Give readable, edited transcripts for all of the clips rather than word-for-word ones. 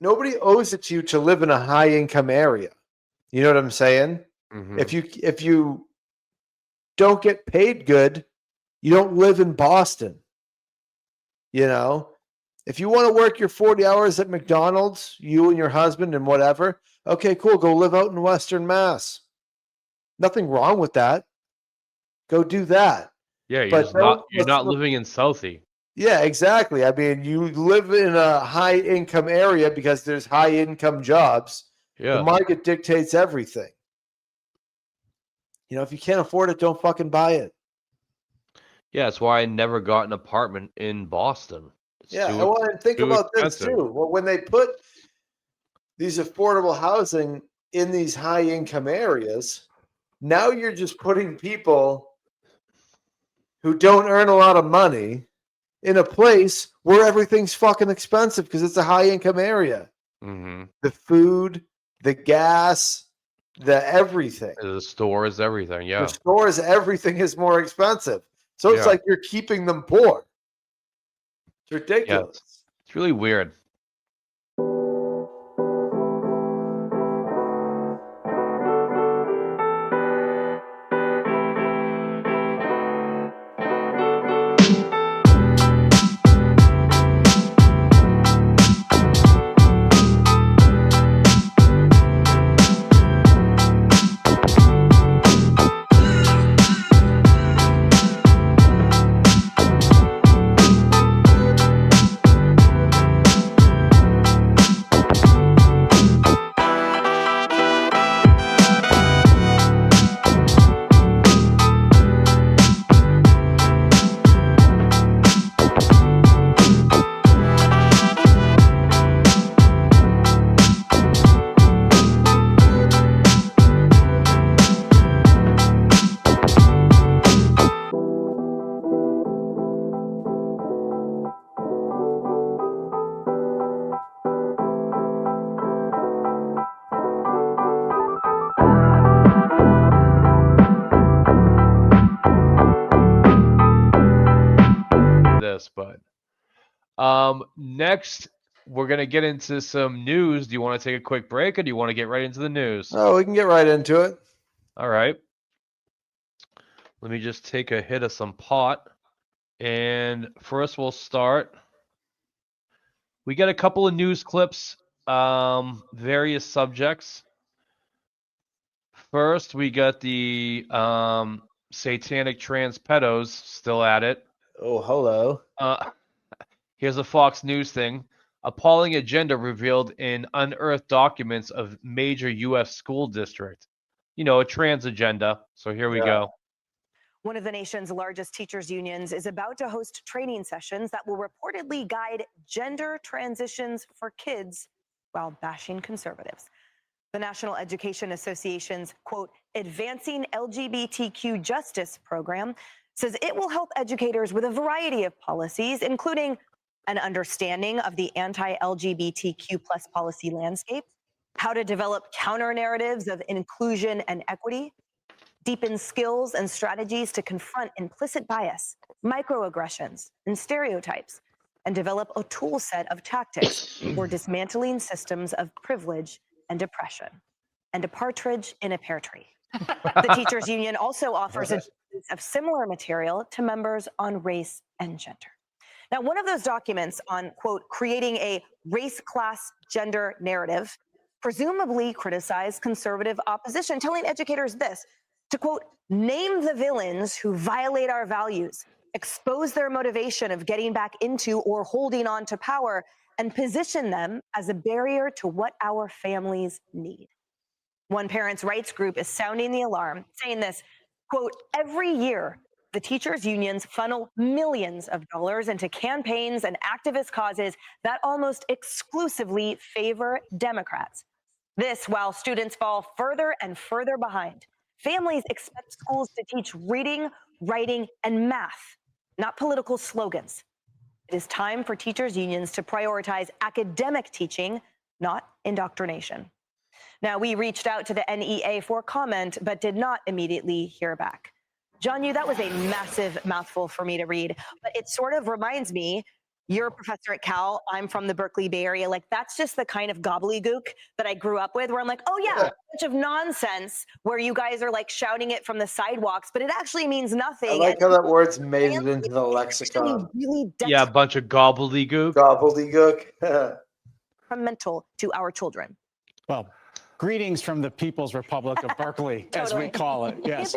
nobody owes it to you to live in a high income area. You know what I'm saying? Mm-hmm. If you don't get paid good, you don't live in Boston. You know, if you want to work your 40 hours at McDonald's, you and your husband and whatever, okay, cool. Go live out in Western Mass. Nothing wrong with that. Go do that. Yeah, you're But just not. don't You're not living in Southie. yeah, exactly. I mean, you live in a high income area because there's high income jobs. The Yeah. market dictates everything. If you can't afford it, don't fucking buy it. Yeah, that's why I never got an apartment in Boston. It's Yeah, too and think too about this expensive. too. Well, when they put these affordable housing in these high income areas, now you're just putting people who don't earn a lot of money in a place where everything's fucking expensive because it's a high income area. Mm-hmm. The food, the gas, the everything. The stores, everything. Yeah. The stores, everything is more expensive. So it's Yeah. like you're keeping them poor. It's ridiculous. Yeah, it's really weird. But next we're gonna get into some news. Do you want to take a quick break, or do you want to get right into the news? Oh, we can get right into it. All right. Let me just take a hit of some pot, and first we'll start. We got a couple of news clips, various subjects. First, we got the satanic trans pedos still at it. Oh, hello. Here's a Fox News thing. Appalling agenda revealed in unearthed documents of major U.S. school district. A trans agenda. So here we go. One of the nation's largest teachers' unions is about to host training sessions that will reportedly guide gender transitions for kids while bashing conservatives. The National Education Association's, quote, Advancing LGBTQ Justice program says it will help educators with a variety of policies, including an understanding of the anti-LGBTQ plus policy landscape, how to develop counter-narratives of inclusion and equity, deepen skills and strategies to confront implicit bias, microaggressions, and stereotypes, and develop a tool set of tactics for dismantling systems of privilege and oppression. And a partridge in a pear tree. The teachers union also offers a of similar material to members on race and gender. Now, one of those documents on, quote, creating a race, class, gender narrative presumably criticized conservative opposition, telling educators this, to, quote, name the villains who violate our values, expose their motivation of getting back into or holding on to power, and position them as a barrier to what our families need. One parents' rights group is sounding the alarm, saying this, quote, every year, the teachers' unions funnel millions of dollars into campaigns and activist causes that almost exclusively favor Democrats. This while students fall further and further behind. Families expect schools to teach reading, writing, and math, not political slogans. It is time for teachers' unions to prioritize academic teaching, not indoctrination. Now, we reached out to the NEA for comment, but did not immediately hear back. John Yoo, that was a massive mouthful for me to read, but it sort of reminds me You're a professor at Cal. I'm from the Berkeley Bay Area. Like, that's just the kind of gobbledygook that I grew up with, where I'm like, oh, yeah, a bunch of nonsense where you guys are like shouting it from the sidewalks, but it actually means nothing. I like how that word's made it into the Actually lexicon. really Yeah, a bunch of gobbledygook. Gobbledygook. detrimental to our children. Well, greetings from the People's Republic of Berkeley, as we Totally. call it. Yes.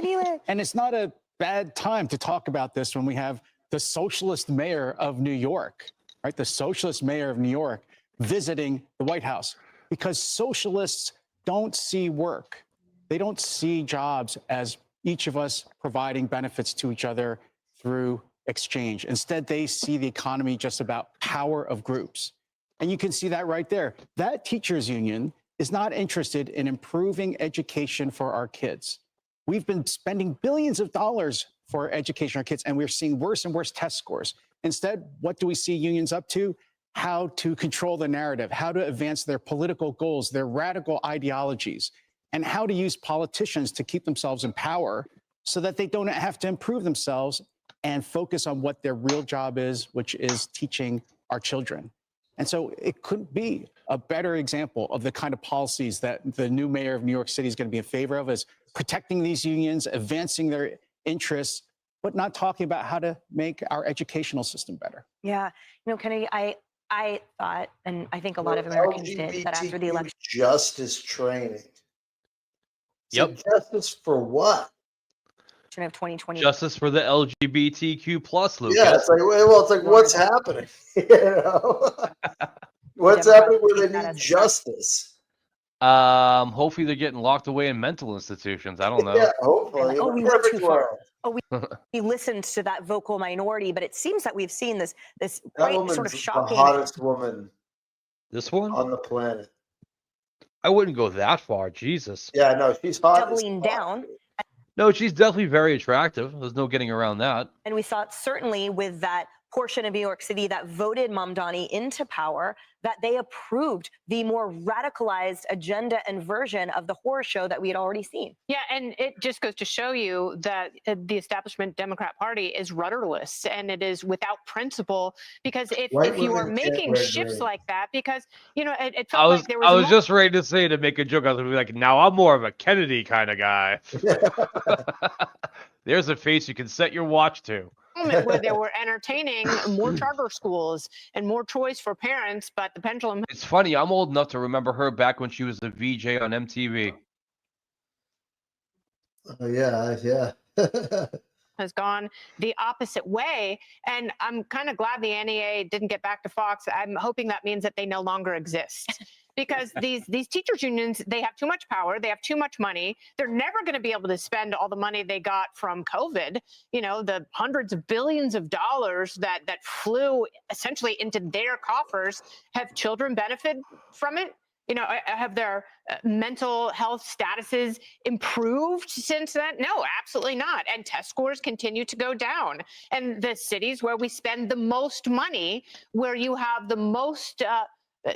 And it's not a bad time to talk about this when we have the socialist mayor of New York, right? The socialist mayor of New York visiting the White House, because socialists don't see work. They don't see jobs as each of us providing benefits to each other through exchange. Instead, they see the economy just about power of groups. And you can see that right there. That teachers union is not interested in improving education for our kids. We've been spending billions of dollars for education for our kids, and we're seeing worse and worse test scores. Instead, what do we see unions up to? How to control the narrative, how to advance their political goals, their radical ideologies, and how to use politicians to keep themselves in power so that they don't have to improve themselves and focus on what their real job is, which is teaching our children. And so it couldn't be a better example of the kind of policies that the new mayor of New York City is going to be in favor of, is protecting these unions, advancing their interests, but not talking about how to make our educational system better. Yeah. You know, Kennedy, I thought, and I think a lot of Americans did, that after the LGBTQ election. justice training. Yep. So justice for what? Of 2020. Justice for the LGBTQ plus, Lucas. Yeah, it's like, well, it's like, what's happening? You know, what's happening where they need justice? Hopefully they're getting locked away in mental institutions. I don't know. Yeah, hopefully. Oh, we went Perfect too far. world. Oh, we listened to that vocal minority, but it seems that we've seen this That quite woman's sort of the shocking. hottest woman This one? on the planet. I wouldn't go that far. Jesus. Yeah, no, she's hot. as Doubling fuck. down. No, she's definitely very attractive. There's no getting around that. And we saw it certainly with that portion of New York City that voted Mamdani into power, that they approved the more radicalized agenda and version of the horror show that we had already seen. Yeah, and it just goes to show you that the establishment Democrat Party is rudderless and it is without principle, because if you are making shifts like that, because, you know, it felt like there was... I was just ready to say, to make a joke, I was going to be like, now I'm more of a Kennedy kind of guy. There's a face you can set your watch to. Where they were entertaining more charter schools and more choice for parents, but the pendulum... It's funny, I'm old enough to remember her back when she was a VJ on MTV. Oh, yeah. has gone the opposite way, and I'm kind of glad the NEA didn't get back to Fox. I'm hoping that means that they no longer exist. Because these teachers unions, they have too much power, they have too much money. They're never going to be able to spend all the money they got from COVID, you know, the hundreds of billions of dollars that flew essentially into their coffers. Have children benefit from it? You know, have their mental health statuses improved since then? No, absolutely not. And test scores continue to go down. And the cities where we spend the most money, where you have the most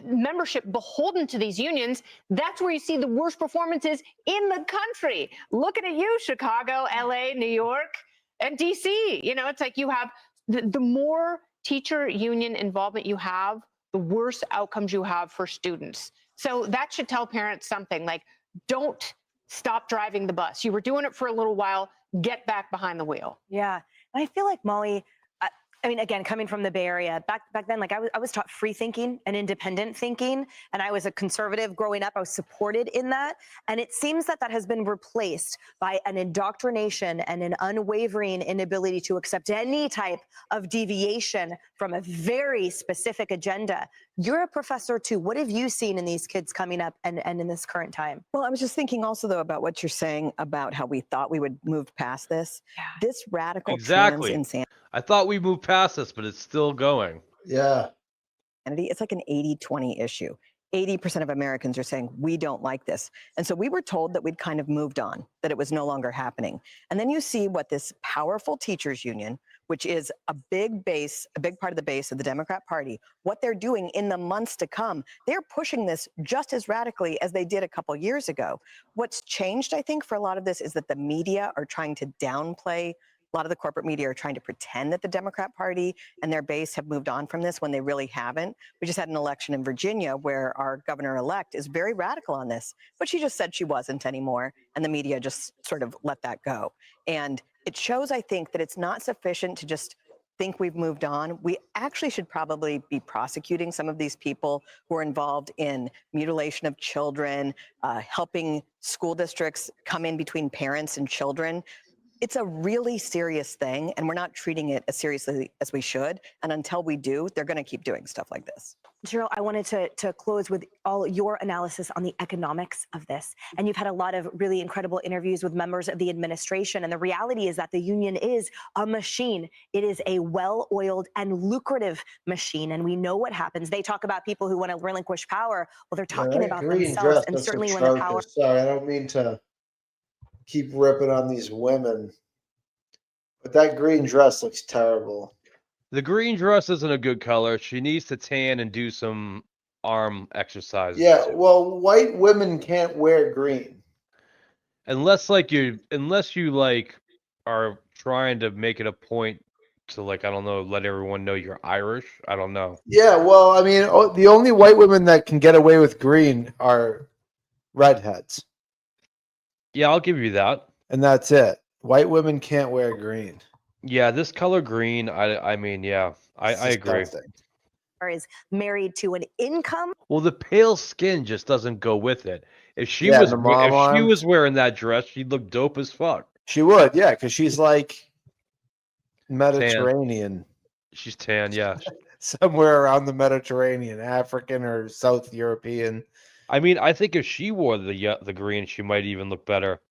membership beholden to these unions, that's where you see the worst performances in the country. Looking at you, Chicago, LA, New York, and DC. You know, it's like you have the more teacher union involvement you have, the worse outcomes you have for students. So that should tell parents something like, don't stop driving the bus. You were doing it for a little while, get back behind the wheel. Yeah. And I feel like, Molly, I mean, again, coming from the Bay Area, back then, like I was taught free thinking and independent thinking, and I was a conservative growing up. I was supported in that, and it seems that has been replaced by an indoctrination and an unwavering inability to accept any type of deviation from a very specific agenda. You're a professor too. What have you seen in these kids coming up and in this current time? Well, I was just thinking also, though, about what you're saying about how we thought we would move past this. Yeah. This radical Exactly. trans insanity. I thought we moved past this, but it's still going. Yeah. It's like an 80-20 issue. 80% of Americans are saying, we don't like this. And so we were told that we'd kind of moved on, that it was no longer happening. And then you see what this powerful teachers union, which is a big part of the base of the Democrat Party, what they're doing in the months to come. They're pushing this just as radically as they did a couple years ago. What's changed, I think, for a lot of this is that the media are trying to downplay A lot of the corporate media are trying to pretend that the Democrat Party and their base have moved on from this when they really haven't. We just had an election in Virginia where our governor-elect is very radical on this, but she just said she wasn't anymore, and the media just sort of let that go. And it shows, I think, that it's not sufficient to just think we've moved on. We actually should probably be prosecuting some of these people who are involved in mutilation of children, helping school districts come in between parents and children. It's a really serious thing, and we're not treating it as seriously as we should. And until we do, they're going to keep doing stuff like this. Cheryl, I wanted to close with all your analysis on the economics of this. And you've had a lot of really incredible interviews with members of the administration. And the reality is that the union is a machine. It is a well-oiled and lucrative machine. And we know what happens. They talk about people who want to relinquish power. Well, they're talking about themselves. And certainly when the power. Sorry, I don't mean to keep ripping on these women, but that green dress looks terrible. The green dress isn't a good color. She needs to tan and do some arm exercises. Yeah, well, white women can't wear green. Unless you like are trying to make it a point to, like, I don't know, let everyone know you're Irish. I don't know. Yeah, well, I mean, the only white women that can get away with green are redheads. Yeah, I'll give you that. And that's it. White women can't wear green. Yeah, this color green, I mean, yeah, I agree. Disgusting. is married to an income. Well, the pale skin just doesn't go with it. If she Yeah, was the mom if she arms. was wearing that dress, she'd look dope as fuck. She would, yeah, because she's like Mediterranean. She's tan, yeah. Somewhere around the Mediterranean, African or South European. I mean, I think if she wore the green, she might even look better.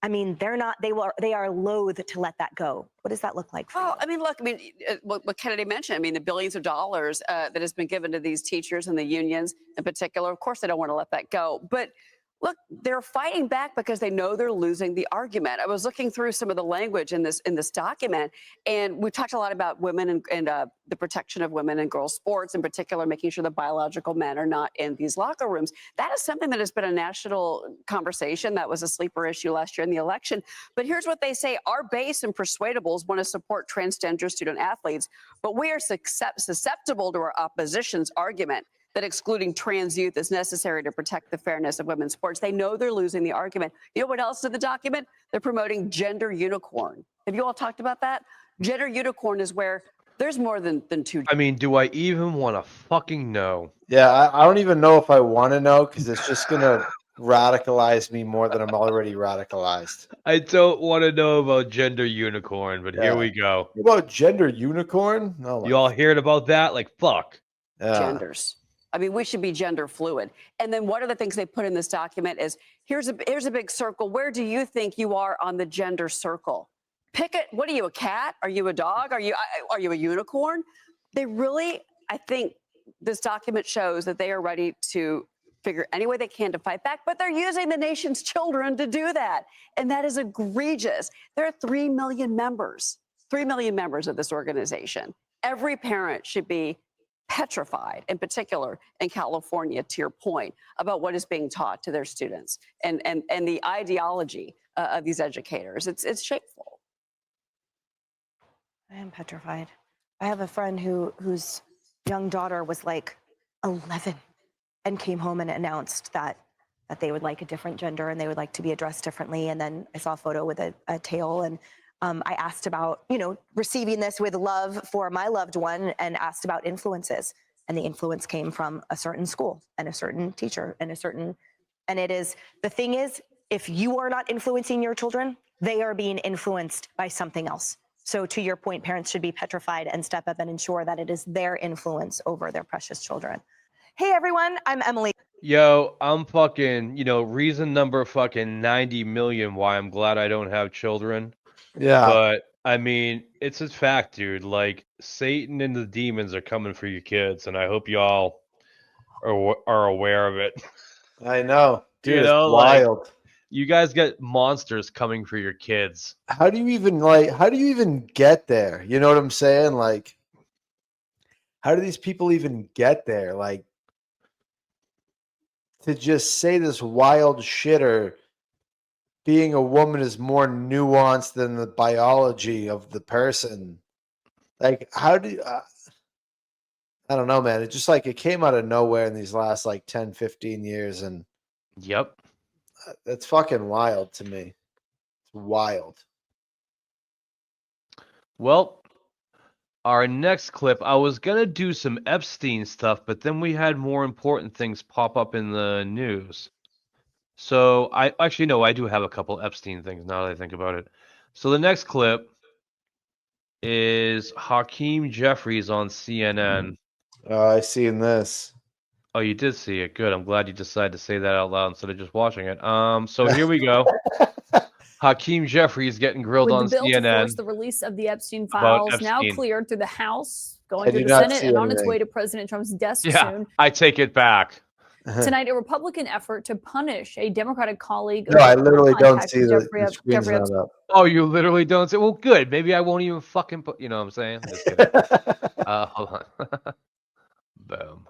I mean, they're not. They are loath to let that go. What does that look like? For Well, you? I mean, look, I mean, what Kennedy mentioned, I mean, the billions of dollars that has been given to these teachers and the unions in particular, of course, they don't want to let that go. But look, they're fighting back because they know they're losing the argument. I was looking through some of the language in this document, and we talked a lot about women and the protection of women and girls' sports, in particular, making sure the biological men are not in these locker rooms. That is something that has been a national conversation. That was a sleeper issue last year in the election. But here's what they say. Our base and persuadables want to support transgender student athletes, but we are susceptible to our opposition's argument that excluding trans youth is necessary to protect the fairness of women's sports. They know they're losing the argument. You know what else in the document? They're promoting gender unicorn. Have you all talked about that? Gender unicorn is where there's more than two. I mean, do I even want to fucking know? Yeah, I don't even know if I want to know because it's just going to radicalize me more than I'm already radicalized. I don't want to know about gender unicorn, but here we go. What about gender unicorn? No, You all heard about that? Like, fuck. Genders. I mean, we should be gender fluid. And then one of the things they put in this document is here's a big circle. Where do you think you are on the gender circle? Pick it. What are you, a cat? Are you a dog? Are you a unicorn? They really, I think this document shows that they are ready to figure any way they can to fight back, but they're using the nation's children to do that. And that is egregious. There are 3 million members of this organization. Every parent should be petrified, in particular in California, to your point, about what is being taught to their students and the ideology of these educators. It's shameful. I am petrified. I have a friend whose young daughter was like 11 and came home and announced that they would like a different gender and they would like to be addressed differently. And then I saw a photo with a tail, and I asked about, receiving this with love for my loved one, and asked about influences. And the influence came from a certain school and a certain teacher and the thing is, if you are not influencing your children, they are being influenced by something else. So to your point, parents should be petrified and step up and ensure that it is their influence over their precious children. Hey everyone, I'm Emily. Yo, I'm fucking, reason number fucking 90 million why I'm glad I don't have children. Yeah. But I mean, it's a fact, dude. Like, Satan and the demons are coming for your kids, and I hope y'all are aware of it. I know. Dude, it's like, wild. You guys get monsters coming for your kids. How do you even get there? You know what I'm saying? Like, how do these people even get there? Like, to just say this wild shit or being a woman is more nuanced than the biology of the person. Like, how do you, I don't know, man. It just like it came out of nowhere in these last like 10, 15 years. And Yep. that's fucking wild to me. It's wild. Well, our next clip, I was going to do some Epstein stuff, but then we had more important things pop up in the news. So I actually, no, I do have a couple Epstein things now that I think about it. So the next clip is Hakeem Jeffries on CNN. I seen this. Oh, you did see it. Good. I'm glad you decided to say that out loud instead of just watching it. So here we go. Hakeem Jeffries getting grilled With on the bill to CNN force the release of the Epstein about files now Epstein. cleared through the House, I going do through the not Senate, see and on its anything. way to President Trump's desk Yeah, soon. I take it back. Tonight, a Republican effort to punish a Democratic colleague. No, I over literally don't contact see with the screen's Jeffrey not up. Oh, you literally don't say. Well, good. Maybe I won't even fucking put. You know what I'm saying? Just kidding. Hold on. Boom.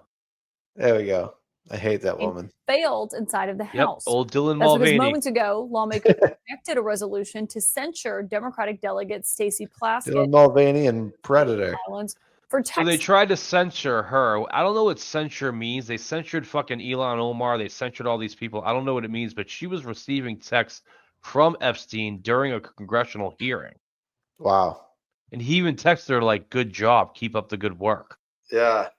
There we go. I hate that woman. failed inside of the Yep. House. Old Dylan That's because Mulvaney. moments ago, lawmakers rejected a resolution to censure Democratic delegate Stacey Plaskett Dylan Mulvaney and Predator. Islands for So they text. tried to censure her. I don't know what censure means. They censored fucking Elon Omar. They censored all these people. I don't know what it means, but she was receiving texts from Epstein during a congressional hearing. Wow. And he even texted her like, "Good job. Keep up the good work." Yeah.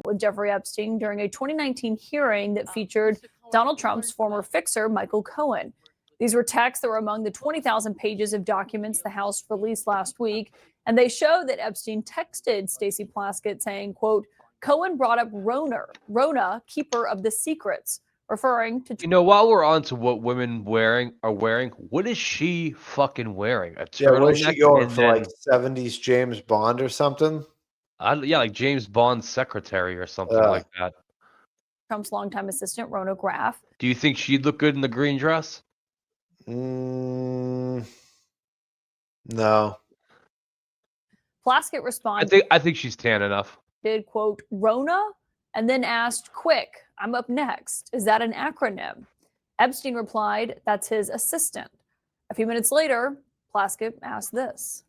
With Jeffrey Epstein during a 2019 hearing that featured Donald Trump's former fixer, Michael Cohen. These were texts that were among the 20,000 pages of documents the House released last week, and they show that Epstein texted Stacey Plaskett saying, quote, Cohen brought up Rona, keeper of the secrets, referring to... You know, while we're on to what women are wearing, what is she fucking wearing? A Yeah, where's she turtleneck going and for then, like 70s James Bond or something? yeah, like James Bond's secretary or something like that. Trump's longtime assistant, Rona Graff. Do you think she'd look good in the green dress? No. Plaskett responded, I think she's tan enough. quote, Rona, and then asked, quick, I'm up next. Is that an acronym? Epstein replied, that's his assistant. A few minutes later, Plaskett asked this.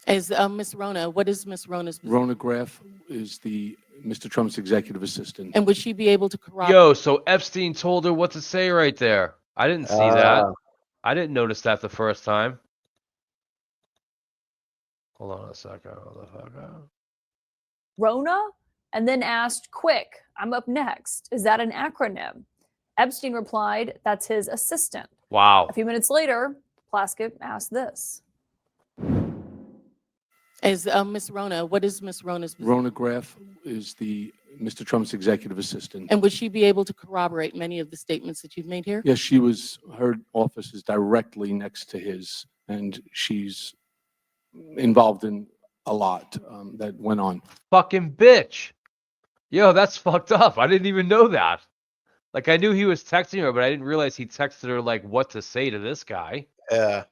As Ms. Rona, what is Ms. Rona's position? Rona Graff is the Mr. Trump's executive assistant. And would she be able to corroborate? Yo, so Epstein told her what to say right there. I didn't see that. I didn't notice that the first time. Hold on a second. Rona, and then asked, quick, I'm up next. Is that an acronym? Epstein replied, that's his assistant. Wow. A few minutes later, Plaskett asked this. As Ms. Rona, what is Ms. Rona's position? Rona Graff is the Mr. Trump's executive assistant. And would she be able to corroborate many of the statements that you've made here? Yes, her office is directly next to his, and she's involved in a lot that went on. Fucking bitch. Yo, that's fucked up. I didn't even know that. Like, I knew he was texting her, but I didn't realize he texted her, like, what to say to this guy. Yeah.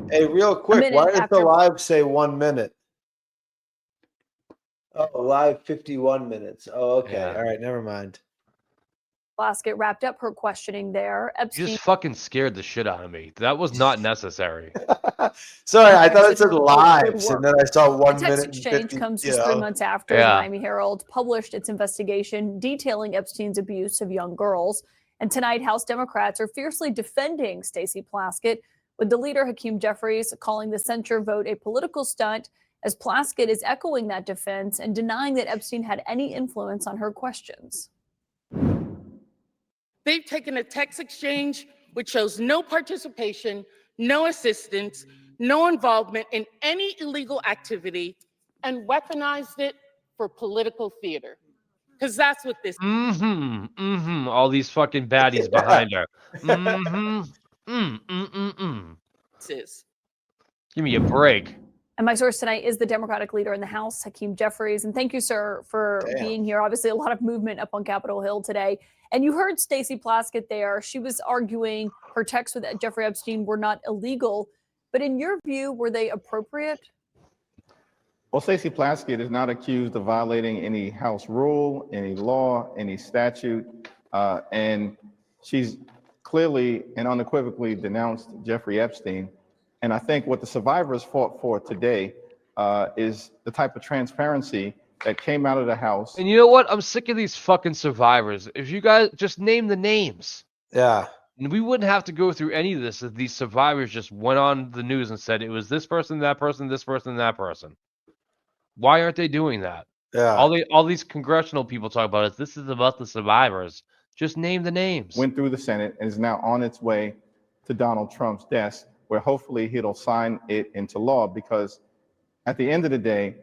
Hey, real quick, why does the live say 1 minute? Oh, live 51 minutes. Oh, okay. Yeah. All right, never mind. Plaskett wrapped up her questioning there. You Epstein just fucking scared the shit out of me. That was not necessary. Sorry, I thought it said lives, and then I saw 1 The minute text and exchange 50, comes you just 3 know. months after the Miami Herald published its investigation detailing Epstein's abuse of young girls. And tonight, House Democrats are fiercely defending Stacey Plaskett, with the leader, Hakeem Jeffries, calling the censure vote a political stunt, as Plaskett is echoing that defense and denying that Epstein had any influence on her questions. They've taken a text exchange which shows no participation, no assistance, no involvement in any illegal activity, and weaponized it for political theater. Because that's what this All these fucking baddies behind her. is. Give me a break. And my source tonight is the Democratic leader in the House, Hakeem Jeffries. And thank you, sir, for being here. Obviously, a lot of movement up on Capitol Hill today. And you heard Stacey Plaskett there. She was arguing her texts with Jeffrey Epstein were not illegal. But in your view, were they appropriate? Well, Stacey Plaskett is not accused of violating any House rule, any law, any statute. And she's clearly and unequivocally denounced Jeffrey Epstein. And I think what the survivors fought for today is the type of transparency that came out of the House. And you know what? I'm sick of these fucking survivors. If you guys just name the names. Yeah. And we wouldn't have to go through any of this if these survivors just went on the news and said it was this person, that person, this person, that person. Why aren't they doing that? Yeah. All these congressional people talk about it. This is about the survivors. Just name the names. Went through the Senate and is now on its way to Donald Trump's desk, where hopefully he'll sign it into law, because at the end of the day,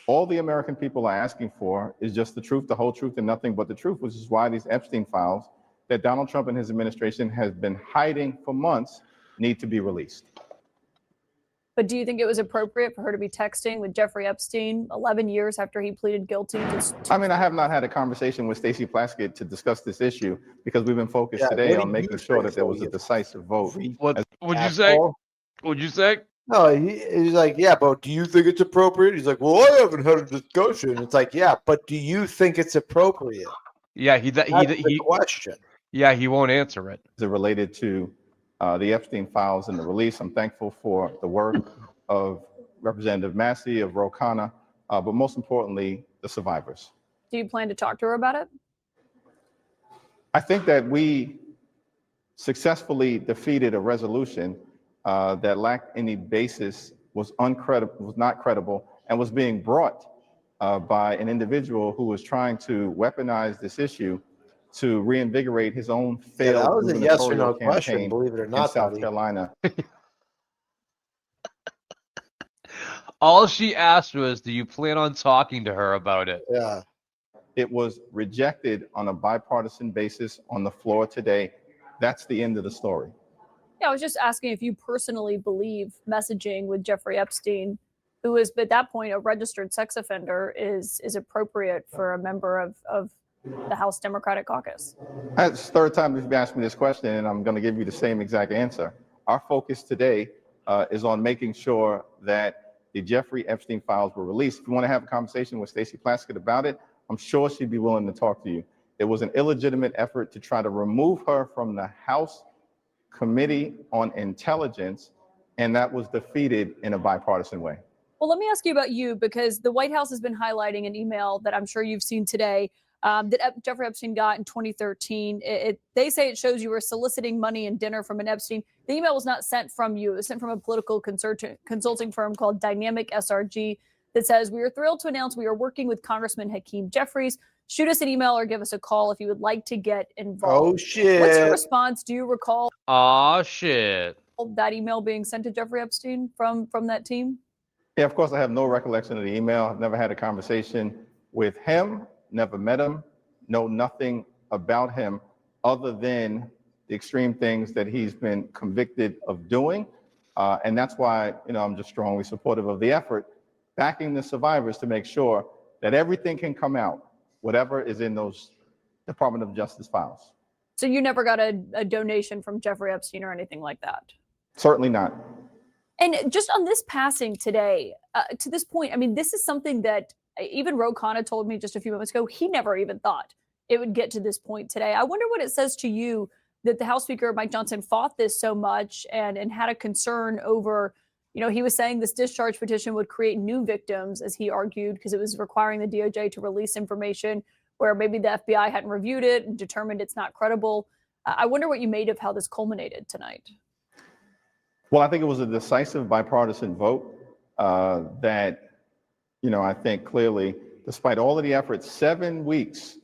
all the American people are asking for is just the truth, the whole truth, and nothing but the truth, which is why these Epstein files that Donald Trump and his administration has been hiding for months need to be released. But do you think it was appropriate for her to be texting with Jeffrey Epstein 11 years after he pleaded guilty? I mean, I have not had a conversation with Stacey Plaskett to discuss this issue because we've been focused today on making sure that there was a decisive vote. What would you say? What'd you say? No, he's like, yeah, but do you think it's appropriate? He's like, well, I haven't had a discussion. It's like, yeah, but do you think it's appropriate? Yeah, That's the question. Yeah, he won't answer it. Is it related to the Epstein files and the release? I'm thankful for the work of Representative Massey, of Ro Khanna, but most importantly, the survivors. Do you plan to talk to her about it? I think that we successfully defeated a resolution that lacked any basis, was not credible, and was being brought by an individual who was trying to weaponize this issue to reinvigorate his own failed that was a yes or no gubernatorial question, campaign believe it or in not, South buddy. Carolina. All she asked was, do you plan on talking to her about it? Yeah. It was rejected on a bipartisan basis on the floor today. That's the end of the story. Yeah, I was just asking if you personally believe messaging with Jeffrey Epstein, who is at that point a registered sex offender, is appropriate for a member of the House Democratic Caucus. That's the third time you've asked me this question, and I'm going to give you the same exact answer. Our focus today is on making sure that the Jeffrey Epstein files were released. If you want to have a conversation with Stacey Plaskett about it, I'm sure she'd be willing to talk to you. It was an illegitimate effort to try to remove her from the House Committee on Intelligence, and that was defeated in a bipartisan way. Well, let me ask you about you, because the White House has been highlighting an email that I'm sure you've seen today that Jeffrey Epstein got in 2013. They say it shows you were soliciting money and dinner from an Epstein. The email was not sent from you. It was sent from a political consulting firm called Dynamic SRG that says, we are thrilled to announce we are working with Congressman Hakeem Jeffries. Shoot us an email or give us a call if you would like to get involved. Oh, shit. What's your response? Do you recall Aw, shit. that email being sent to Jeffrey Epstein from that team? Yeah, of course, I have no recollection of the email. I've never had a conversation with him, never met him, know nothing about him other than the extreme things that he's been convicted of doing. And that's why, I'm just strongly supportive of the effort, backing the survivors to make sure that everything can come out, whatever is in those Department of Justice files. So you never got a donation from Jeffrey Epstein or anything like that? Certainly not. And just on this passing today, to this point, I mean, this is something that even Ro Khanna told me just a few moments ago, he never even thought it would get to this point today. I wonder what it says to you that the House Speaker, Mike Johnson, fought this so much and had a concern over, he was saying this discharge petition would create new victims, as he argued, because it was requiring the DOJ to release information where maybe the FBI hadn't reviewed it and determined it's not credible. I wonder what you made of how this culminated tonight. Well, I think it was a decisive bipartisan vote that, I think clearly, despite all of the efforts, 7 weeks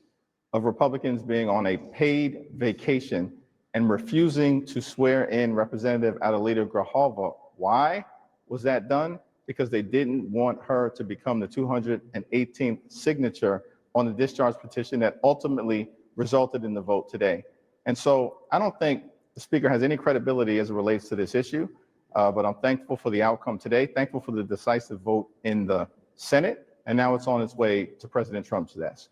of Republicans being on a paid vacation and refusing to swear in Representative Adelita Grijalva. Why was that done? Because they didn't want her to become the 218th signature on the discharge petition that ultimately resulted in the vote today. And so I don't think the Speaker has any credibility as it relates to this issue, but I'm thankful for the outcome today, thankful for the decisive vote in the Senate, and now it's on its way to President Trump's desk.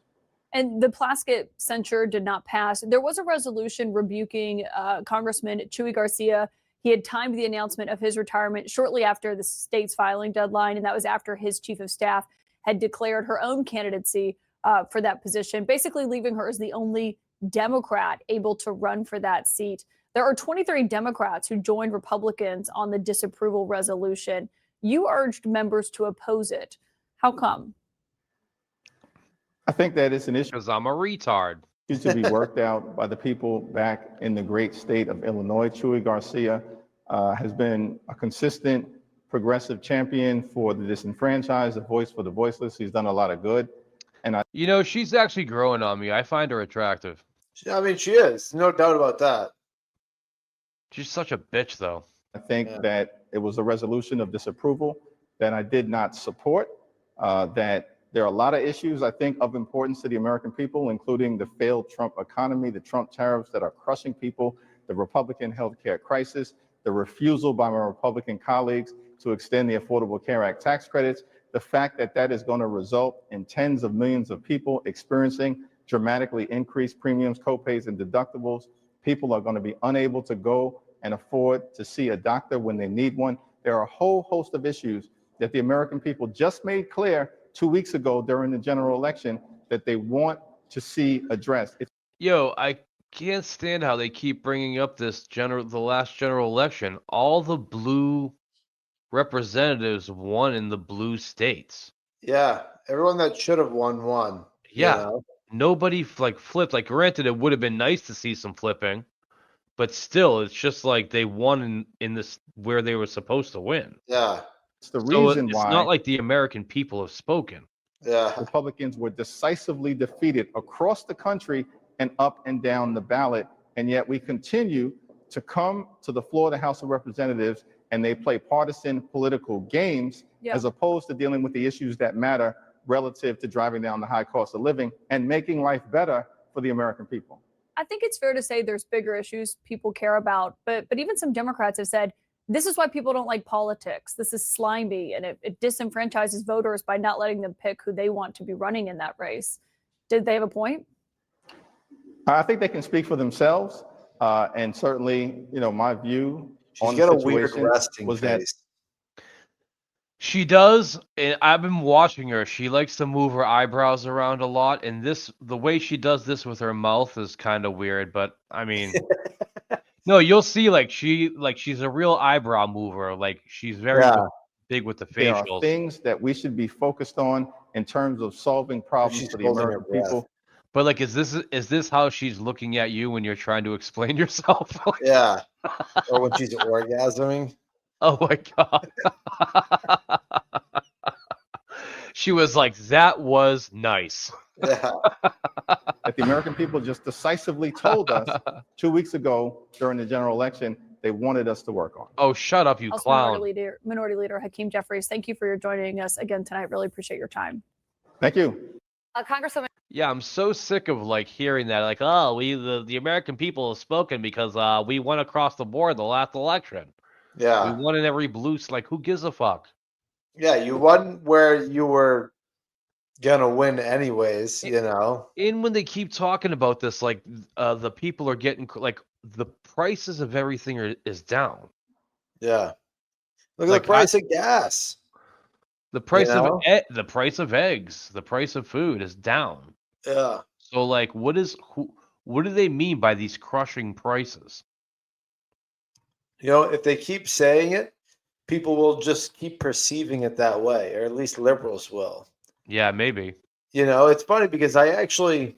And the Plaskett censure did not pass. There was a resolution rebuking Congressman Chuy Garcia. He had timed the announcement of his retirement shortly after the state's filing deadline, and that was after his chief of staff had declared her own candidacy for that position, basically leaving her as the only Democrat able to run for that seat. There are 23 Democrats who joined Republicans on the disapproval resolution. You urged members to oppose it. How come? I think that it's an issue Because I'm a retard. to be worked out by the people back in the great state of Illinois. Chuy Garcia has been a consistent progressive champion for the disenfranchised, a voice for the voiceless. He's done a lot of good. You know, she's actually growing on me. I find her attractive. I mean, she is. No doubt about that. She's such a bitch, though. I think that it was a resolution of disapproval that I did not support, that there are a lot of issues, I think, of importance to the American people, including the failed Trump economy, the Trump tariffs that are crushing people, the Republican healthcare crisis, the refusal by my Republican colleagues to extend the Affordable Care Act tax credits, the fact that that is going to result in tens of millions of people experiencing dramatically increased premiums, copays, and deductibles. People are going to be unable to go and afford to see a doctor when they need one. There are a whole host of issues that the American people just made clear 2 weeks ago during the general election that they want to see addressed. Yo, I can't stand how they keep bringing up the last general election. All the blue representatives won in the blue states. Yeah, everyone that should have won won. Yeah, You know? nobody flipped. Like, granted, it would have been nice to see some flipping, but still, it's just like they won in this where they were supposed to win. Yeah. It's the So reason it's why not like the American people have spoken. Yeah. Republicans were decisively defeated across the country and up and down the ballot. And yet we continue to come to the floor of the House of Representatives and they play partisan political games as opposed to dealing with the issues that matter relative to driving down the high cost of living and making life better for the American people. I think it's fair to say there's bigger issues people care about, but even some Democrats have said this is why people don't like politics. This is slimy, and it disenfranchises voters by not letting them pick who they want to be running in that race. Did they have a point? I think they can speak for themselves, and certainly, you know, my view on She's the got a weird situation resting was that face. She does, and I've been watching her. She likes to move her eyebrows around a lot, and the way she does this with her mouth is kind of weird. But I mean, no, you'll see. She's a real eyebrow mover. Like, she's very big with the there are facials. things that we should be focused on in terms of solving problems She's for the holding her American breath. people. But like, is this how she's looking at you when you're trying to explain yourself? Yeah. Or when she's orgasming. Oh my God. She was like, that was nice. Yeah. That the American people just decisively told us 2 weeks ago during the general election they wanted us to work on. Oh, shut up, you House clown. Minority Leader Hakeem Jeffries, thank you for joining us again tonight. Really appreciate your time. Thank you. Congresswoman. Yeah, I'm so sick of like hearing that. Like, oh, the American people have spoken because we won across the board the last election. Yeah. We won in every blue. Like, who gives a fuck? Yeah, you won where you were gonna win anyways, you know. And when they keep talking about this, like the people are getting like the prices of everything is down. Yeah. Look at Like, the price of gas. The price You know? the price of eggs, the price of food is down. Yeah. So like, what do they mean by these crushing prices? You know, if they keep saying it, people will just keep perceiving it that way, or at least liberals will. Yeah, maybe. You know, it's funny because I actually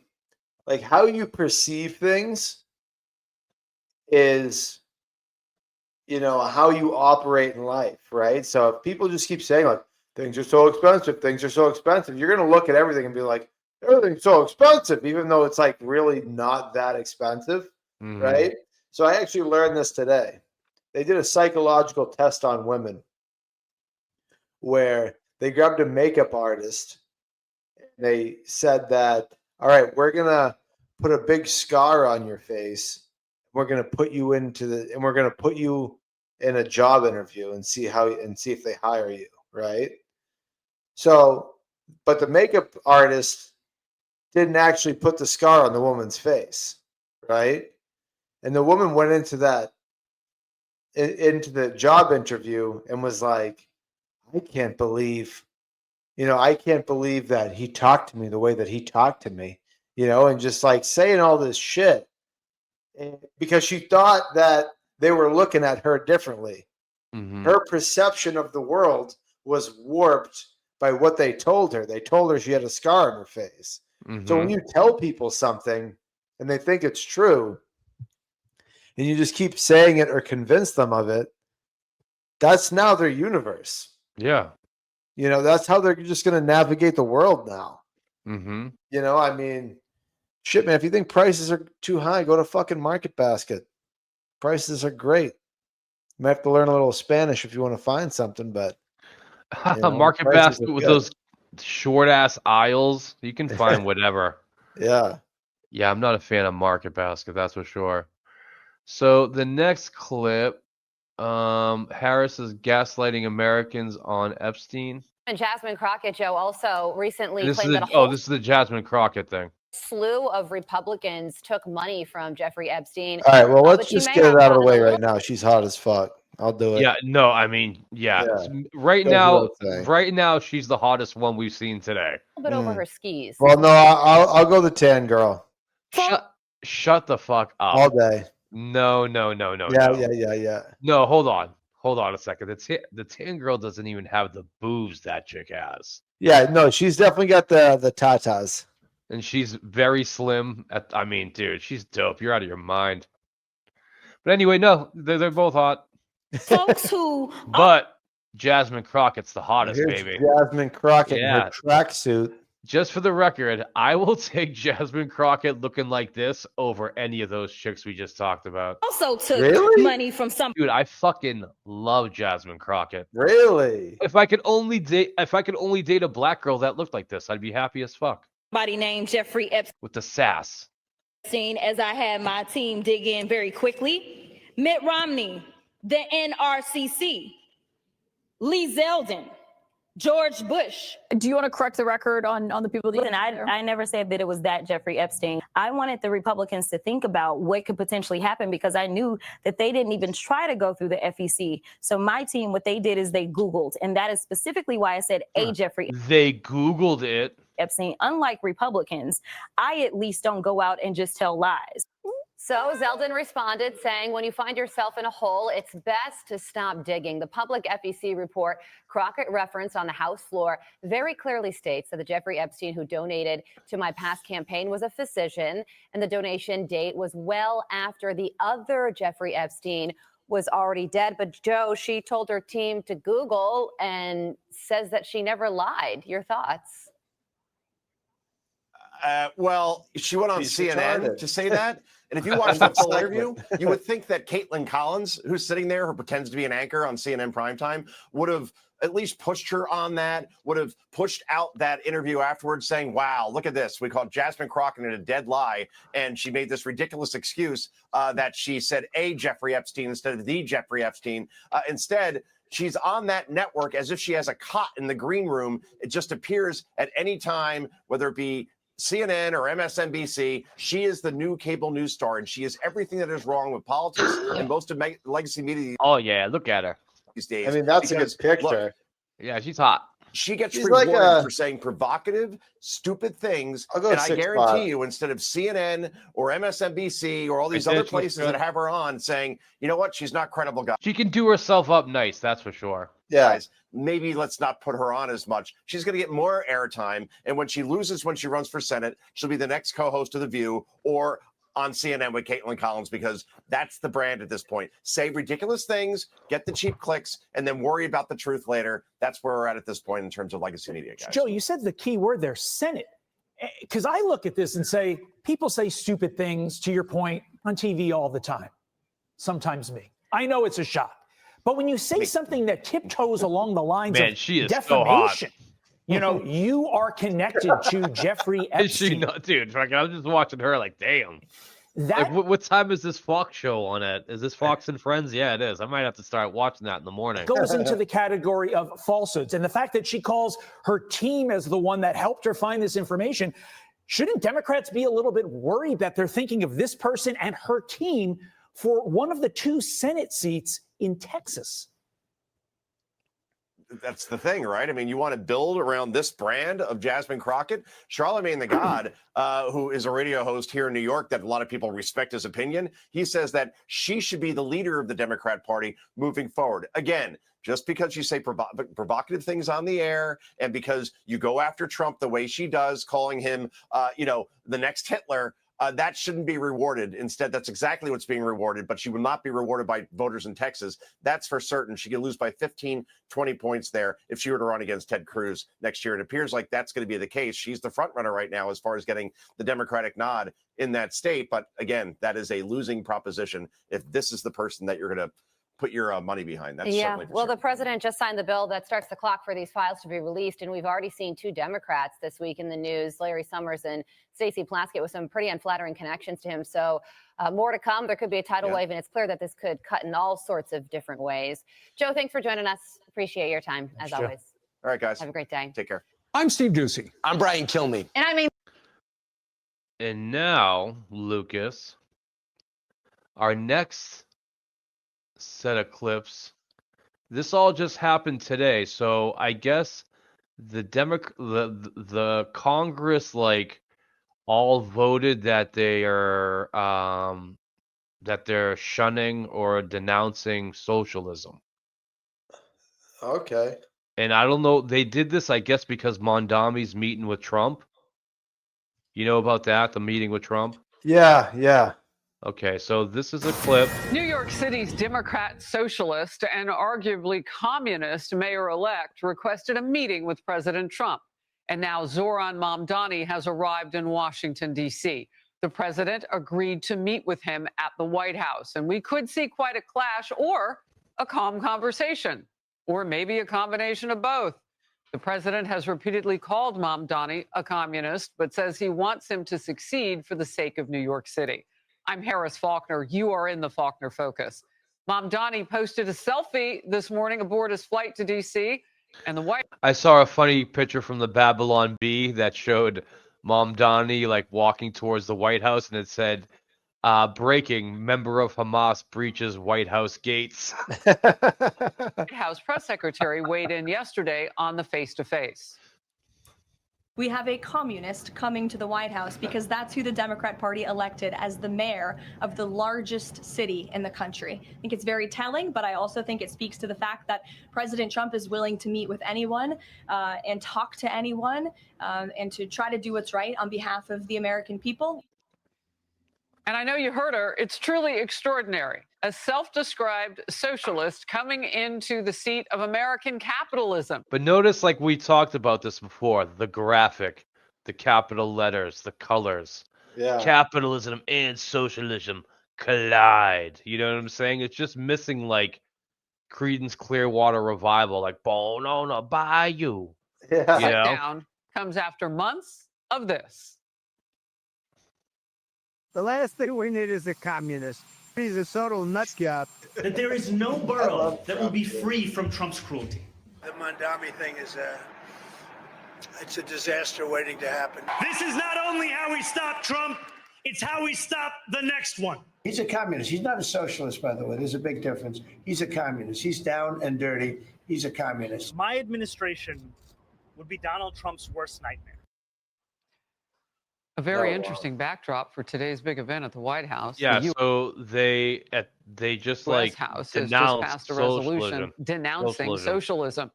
like how you perceive things is, you know, how you operate in life, right? So if people just keep saying like things are so expensive, you're gonna look at everything and be like, everything's so expensive, even though it's like really not that expensive, right? So I actually learned this today. They did a psychological test on women where they grabbed a makeup artist. They said that, all right, we're going to put a big scar on your face. We're going to put you and we're going to put you in a job interview and see if they hire you. Right. So, but the makeup artist didn't actually put the scar on the woman's face. Right. And the woman went into the job interview and was like, I can't believe that he talked to me the way that he talked to me. and just like saying all this shit because she thought that they were looking at her differently. Mhm. Her perception of the world was warped by what they told her. They told her she had a scar on her face. So when Mhm. you tell people something and they think it's true, and you just keep saying it or convince them of it, that's now their universe. Yeah. That's how they're just going to navigate the world now. Mhm. I mean, shit, man, if you think prices are too high, go to fucking Market Basket. Prices are great. You might have to learn a little Spanish if you want to find something, but Market prices basket are with good. those short ass aisles. You can find whatever. Yeah. Yeah, I'm not a fan of Market Basket, that's for sure. So the next clip, Harris is gaslighting Americans on Epstein. And Jasmine Crocket, Joe, also recently This is claimed that a oh, whole this is the Jasmine Crocket thing. slew of Republicans took money from Jeffrey Epstein. All right, well, let's but she just may get have it out of the gotten a way little right now. She's hot as fuck. I'll do it. Yeah, no, I mean, yeah. Yeah. Right Goes now, without saying. right now, she's the hottest one we've seen today. bit over her skis. Well, no, I'll go the tan girl Shut the fuck up. all day. No. Yeah. No, hold on a second. The tan girl doesn't even have the boobs that chick has, Yeah, no, she's definitely got the tatas. and she's very slim. I mean, dude, she's dope. You're out of your mind. But anyway, no, they're both hot. Folks who But Jasmine Crockett's the hottest, Here's baby. Jasmine Crocket in Yeah. her tracksuit. Just for the record, I will take Jasmine Crocket looking like this over any of those chicks we just talked about. also took Really? money from Dude, I fucking love Jasmine Crocket. Really? If I could only date a black girl that looked like this, I'd be happy as fuck. somebody named Jeffrey With the sass. Epstein, as I had my team dig in very quickly. Mitt Romney, the NRCC, Lee Zeldin, George Bush. Do you want to correct the record on the people that Listen, I never said that it was that Jeffrey Epstein. I wanted the Republicans to think about what could potentially happen because I knew that they didn't even try to go through the FEC. So my team, what they did is they Googled, and that is specifically why I said a Jeffrey They Googled it. Epstein. Unlike Republicans, I at least don't go out and just tell lies. So Zeldin responded saying, when you find yourself in a hole, it's best to stop digging. The public FEC report Crockett referenced on the House floor very clearly states that the Jeffrey Epstein who donated to my past campaign was a physician, and the donation date was well after the other Jeffrey Epstein was already dead. But Joe, she told her team to Google and says that she never lied. Your thoughts? Well, she went on She's CNN retarded. to say that. And if you watch the full interview, you would think that Caitlin Collins, who's sitting there, who pretends to be an anchor on CNN primetime, would have at least pushed her on that, would have pushed out that interview afterwards saying, wow, look at this. We called Jasmine Crocket a dead lie. And she made this ridiculous excuse that she said a Jeffrey Epstein instead of the Jeffrey Epstein. Instead, she's on that network as if she has a cot in the green room. It just appears at any time, whether it be CNN or MSNBC, she is the new cable news star, and she is everything that is wrong with politics and most of legacy media Oh yeah, look at her. these days. I mean, that's a good Because, picture. look, Yeah, she's hot. she gets She's like rewarded a- for saying provocative, stupid things. I'll go And I 6'5". guarantee you, instead of CNN or MSNBC or all these Right there, other she's places good. that have her on saying, you know what, she's not credible, guys. She can do herself up nice, that's for sure. Yeah. Maybe let's not put her on as much. She's going to get more airtime. And when she loses, when she runs for Senate, she'll be the next co-host of The View or on CNN with Caitlin Collins, because that's the brand at this point. Say ridiculous things, get the cheap clicks, and then worry about the truth later. That's where we're at this point in terms of legacy media, guys. Joe, you said the key word there, Senate. Because I look at this and say, people say stupid things, to your point, on TV all the time. Sometimes me. I know it's a shock. But when you say something that tiptoes along the lines Man, of she is so hot. defamation, you know, you are connected to Jeffrey Epstein. Is she not, dude? Fucking, I'm just watching her like, damn. That Like, what time is this Fox show on it? Is this Fox and Friends? Yeah, it is. I might have to start watching that in the morning. goes into the category of falsehoods. And the fact that she calls her team as the one that helped her find this information, shouldn't Democrats be a little bit worried that they're thinking of this person and her team for one of the 2 Senate seats in Texas? that's the thing, right? I mean, you want to build around this brand of Jasmine Crocket. Charlemagne the God, who is a radio host here in New York that a lot of people respect his opinion, he says that she should be the leader of the Democrat Party moving forward. Again, just because you say provocative things on the air and because you go after Trump the way she does, calling him, the next Hitler, that shouldn't be rewarded. Instead, that's exactly what's being rewarded, but she will not be rewarded by voters in Texas. That's for certain. She could lose by 15, 20 points there if she were to run against Ted Cruz next year. It appears like that's going to be the case. She's the front runner right now as far as getting the Democratic nod in that state. But again, that is a losing proposition if this is the person that you're going to put your money behind. That's Yeah, certainly for well, certain. the president just signed the bill that starts the clock for these files to be released, and we've already seen two Democrats this week in the news, Larry Summers and Stacey Plaskett, with some pretty unflattering connections to him. So more to come. There could be a tidal wave, and it's clear that this could cut in all sorts of different ways. Joe, thanks for joining us. Appreciate your time, as always. All right, guys. Have a great day. Take care. I'm Steve Doocy. I'm Brian Kilmeade. And I mean, And now, Lucas, our next set of clips. This all just happened today, so I guess the Congress all voted that they're shunning or denouncing socialism. Okay. And I don't know, they did this, I guess, because Mamdani's meeting with Trump. You know about that, the meeting with Trump? Yeah. Okay, so this is a clip. New York City's Democrat, socialist, and arguably communist mayor-elect requested a meeting with President Trump. And now Zoran Mamdani has arrived in Washington, D.C. The president agreed to meet with him at the White House. And we could see quite a clash or a calm conversation, or maybe a combination of both. The president has repeatedly called Mamdani a communist, but says he wants him to succeed for the sake of New York City. I'm Harris Faulkner. You are in the Faulkner Focus. Mamdani posted a selfie this morning aboard his flight to D.C. and the White. I saw a funny picture from the Babylon Bee that showed Mamdani walking towards the White House, and it said, breaking, member of Hamas breaches White House gates. White House press secretary weighed in yesterday on the face-to-face. We have a communist coming to the White House because that's who the Democrat Party elected as the mayor of the largest city in the country. I think it's very telling, but I also think it speaks to the fact that President Trump is willing to meet with anyone and talk to anyone and to try to do what's right on behalf of the American people. And I know you heard her. It's truly extraordinary. A self-described socialist coming into the seat of American capitalism. But notice, we talked about this before, the graphic, the capital letters, the colors. Yeah. Capitalism and socialism collide. You know what I'm saying? It's just missing Creedence Clearwater Revival, Bone on a Bayou. Yeah. You know? Down comes after months of this. The last thing we need is a communist. He's a total nutjob. That there is no borough that will be free from Trump's cruelty. The Mamdani thing is it's a disaster waiting to happen. This is not only how we stop Trump, it's how we stop the next one. He's a communist. He's not a socialist, by the way. There's a big difference. He's a communist. He's down and dirty. He's a communist. My administration would be Donald Trump's worst nightmare. A very interesting backdrop for today's big event at the White House. Yeah, The so they just U.S. House has just denounced passed a resolution socialism. denouncing socialism.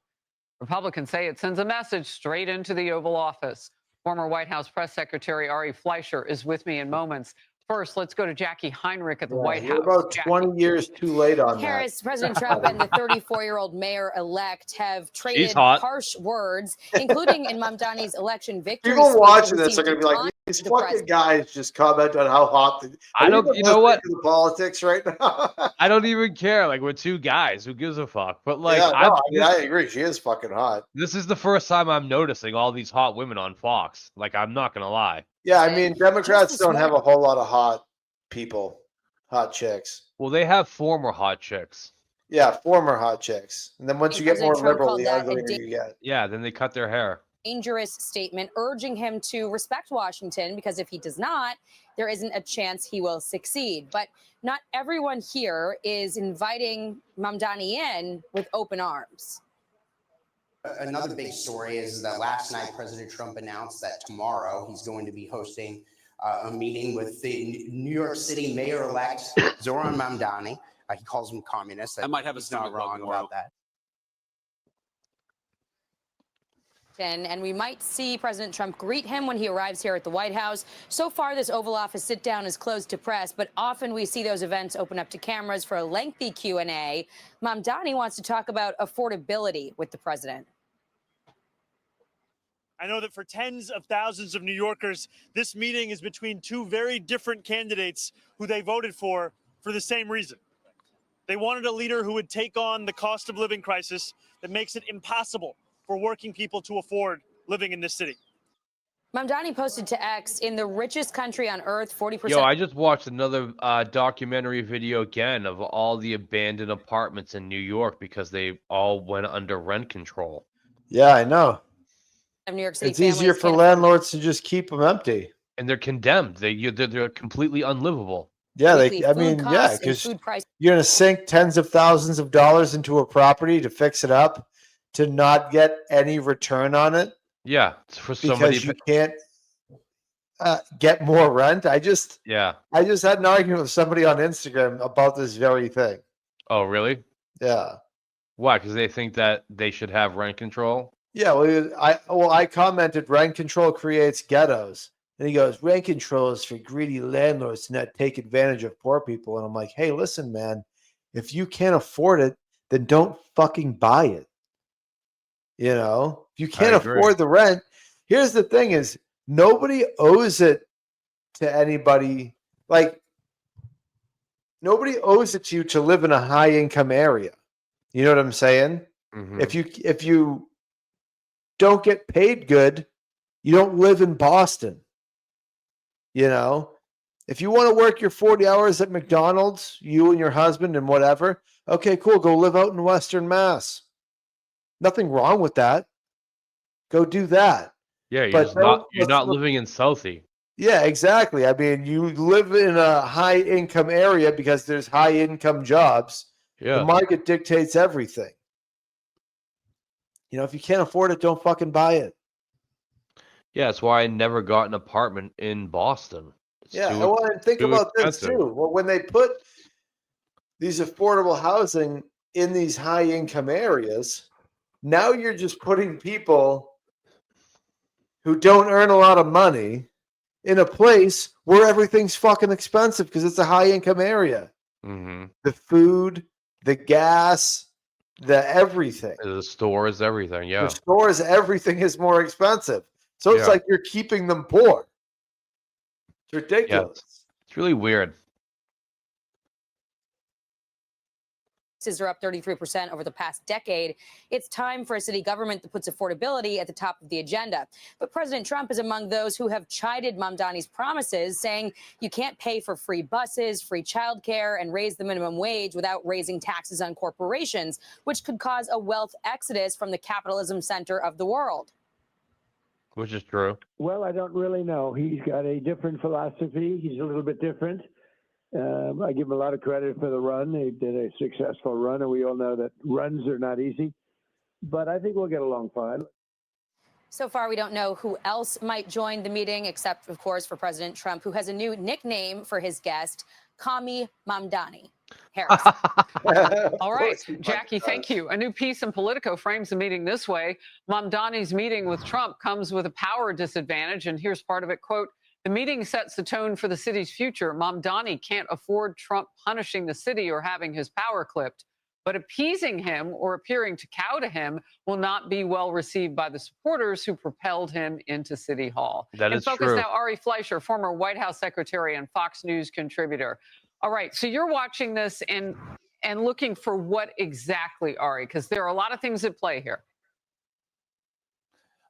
Republicans say it sends a message straight into the Oval Office. Former White House Press Secretary Ari Fleischer is with me in moments. First, let's go to Jackie Heinrich at the White You're House. about 20 years too late on Harris, that. President Trump and the 34-year-old mayor-elect have traded hot. harsh words, including in Mamdani's election victory. People speech, watching who this are seemed going to be to like, these the fucking guys just comment on how hot. I don't, you know what? The politics right now. I don't even care. We're two guys. Who gives a fuck? But I agree. She is fucking hot. This is the first time I'm noticing all these hot women on Fox. I'm not gonna lie. Yeah, I mean, Democrats don't have a whole lot of hot people, hot chicks. Well, they have former hot chicks. Yeah, former hot chicks. And then once you get more President Trump liberal, called the that uglier a you get. Yeah, then they cut their hair. dangerous statement urging him to respect Washington because if he does not, there isn't a chance he will succeed. But not everyone here is inviting Mamdani in with open arms. Another big story is that last night President Trump announced that tomorrow he's going to be hosting a meeting with the New York City Mayor-elect Zoran Mamdani. He calls him communist. I might have a He's not stomach bug wrong tomorrow. about that. And we might see President Trump greet him when he arrives here at the White House. So far, this Oval Office sit-down is closed to press, but often we see those events open up to cameras for a lengthy Q&A. Mamdani wants to talk about affordability with the president. I know that for tens of thousands of New Yorkers, this meeting is between two very different candidates who they voted for the same reason. They wanted a leader who would take on the cost of living crisis that makes it impossible for working people to afford living in this city. Mamdani posted to X, in the richest country on earth, 40%. Yo, I just watched another documentary video again of all the abandoned apartments in New York because they all went under rent control. Yeah, I know. Of New York City It's easier families for can't landlords to just keep them empty. And they're condemned. They're completely unlivable. Yeah, Weekly I food mean, yeah, costs and because food prices. you're going to sink tens of thousands of dollars into a property to fix it up, to not get any return on it Yeah, it's for somebody. because you can't get more rent. I just Yeah. had an argument with somebody on Instagram about this very thing. Oh, really? Yeah. Why? Because they think that they should have rent control. Yeah, well, I commented rent control creates ghettos. And he goes, rent control is for greedy landlords to not take advantage of poor people. And I'm like, hey, listen, man, if you can't afford it, then don't fucking buy it. You know, if you can't agree. afford the rent, here's the thing is nobody owes it to anybody. Like, nobody owes it to you to live in a high income area. You know what I'm saying? Mhm. If you don't get paid good, you don't live in Boston. You know, if you want to work your 40 hours at McDonald's, you and your husband and whatever, okay, cool. Go live out in Western Mass. Nothing wrong with that. Go do that. Yeah, you're But just not. You're let's not look- living in Southie. Yeah, exactly. I mean, you live in a high income area because there's high income jobs. Yeah. The market dictates everything. You know, if you can't afford it, don't fucking buy it. Yeah, that's why I never got an apartment in Boston. It's Yeah, too- well, and think too about this expensive. too. Well, when they put these affordable housing in these high income areas, now you're just putting people who don't earn a lot of money in a place where everything's fucking expensive because it's a high income area. Mhm. The food, the gas, the everything. The stores, everything. Yeah. The stores, everything is more expensive. So it's Yeah. like you're keeping them poor. It's Yeah, ridiculous. it's really weird. Prices are up 33% over the past decade. It's time for a city government that puts affordability at the top of the agenda. But President Trump is among those who have chided Mamdani's promises, saying you can't pay for free buses, free childcare, and raise the minimum wage without raising taxes on corporations, which could cause a wealth exodus from the capitalism center of the world. Which is true. Well, I don't really know. He's got a different philosophy. He's a little bit different. I give him a lot of credit for the run. They did a successful run, and we all know that runs are not easy. But I think we'll get along fine. So far, we don't know who else might join the meeting, except, of course, for President Trump, who has a new nickname for his guest, Kami Mamdani. Harris. All right, Jackie, thank you. A new piece in Politico frames the meeting this way. Mamdani's meeting with Trump comes with a power disadvantage, and here's part of it, quote, the meeting sets the tone for the city's future. Mamdani can't afford Trump punishing the city or having his power clipped, but appeasing him or appearing to cow to him will not be well received by the supporters who propelled him into City Hall. That In is Focus true. now, Ari Fleischer, former White House secretary and Fox News contributor. All right, so you're watching this and looking for what exactly, Ari? Because there are a lot of things at play here.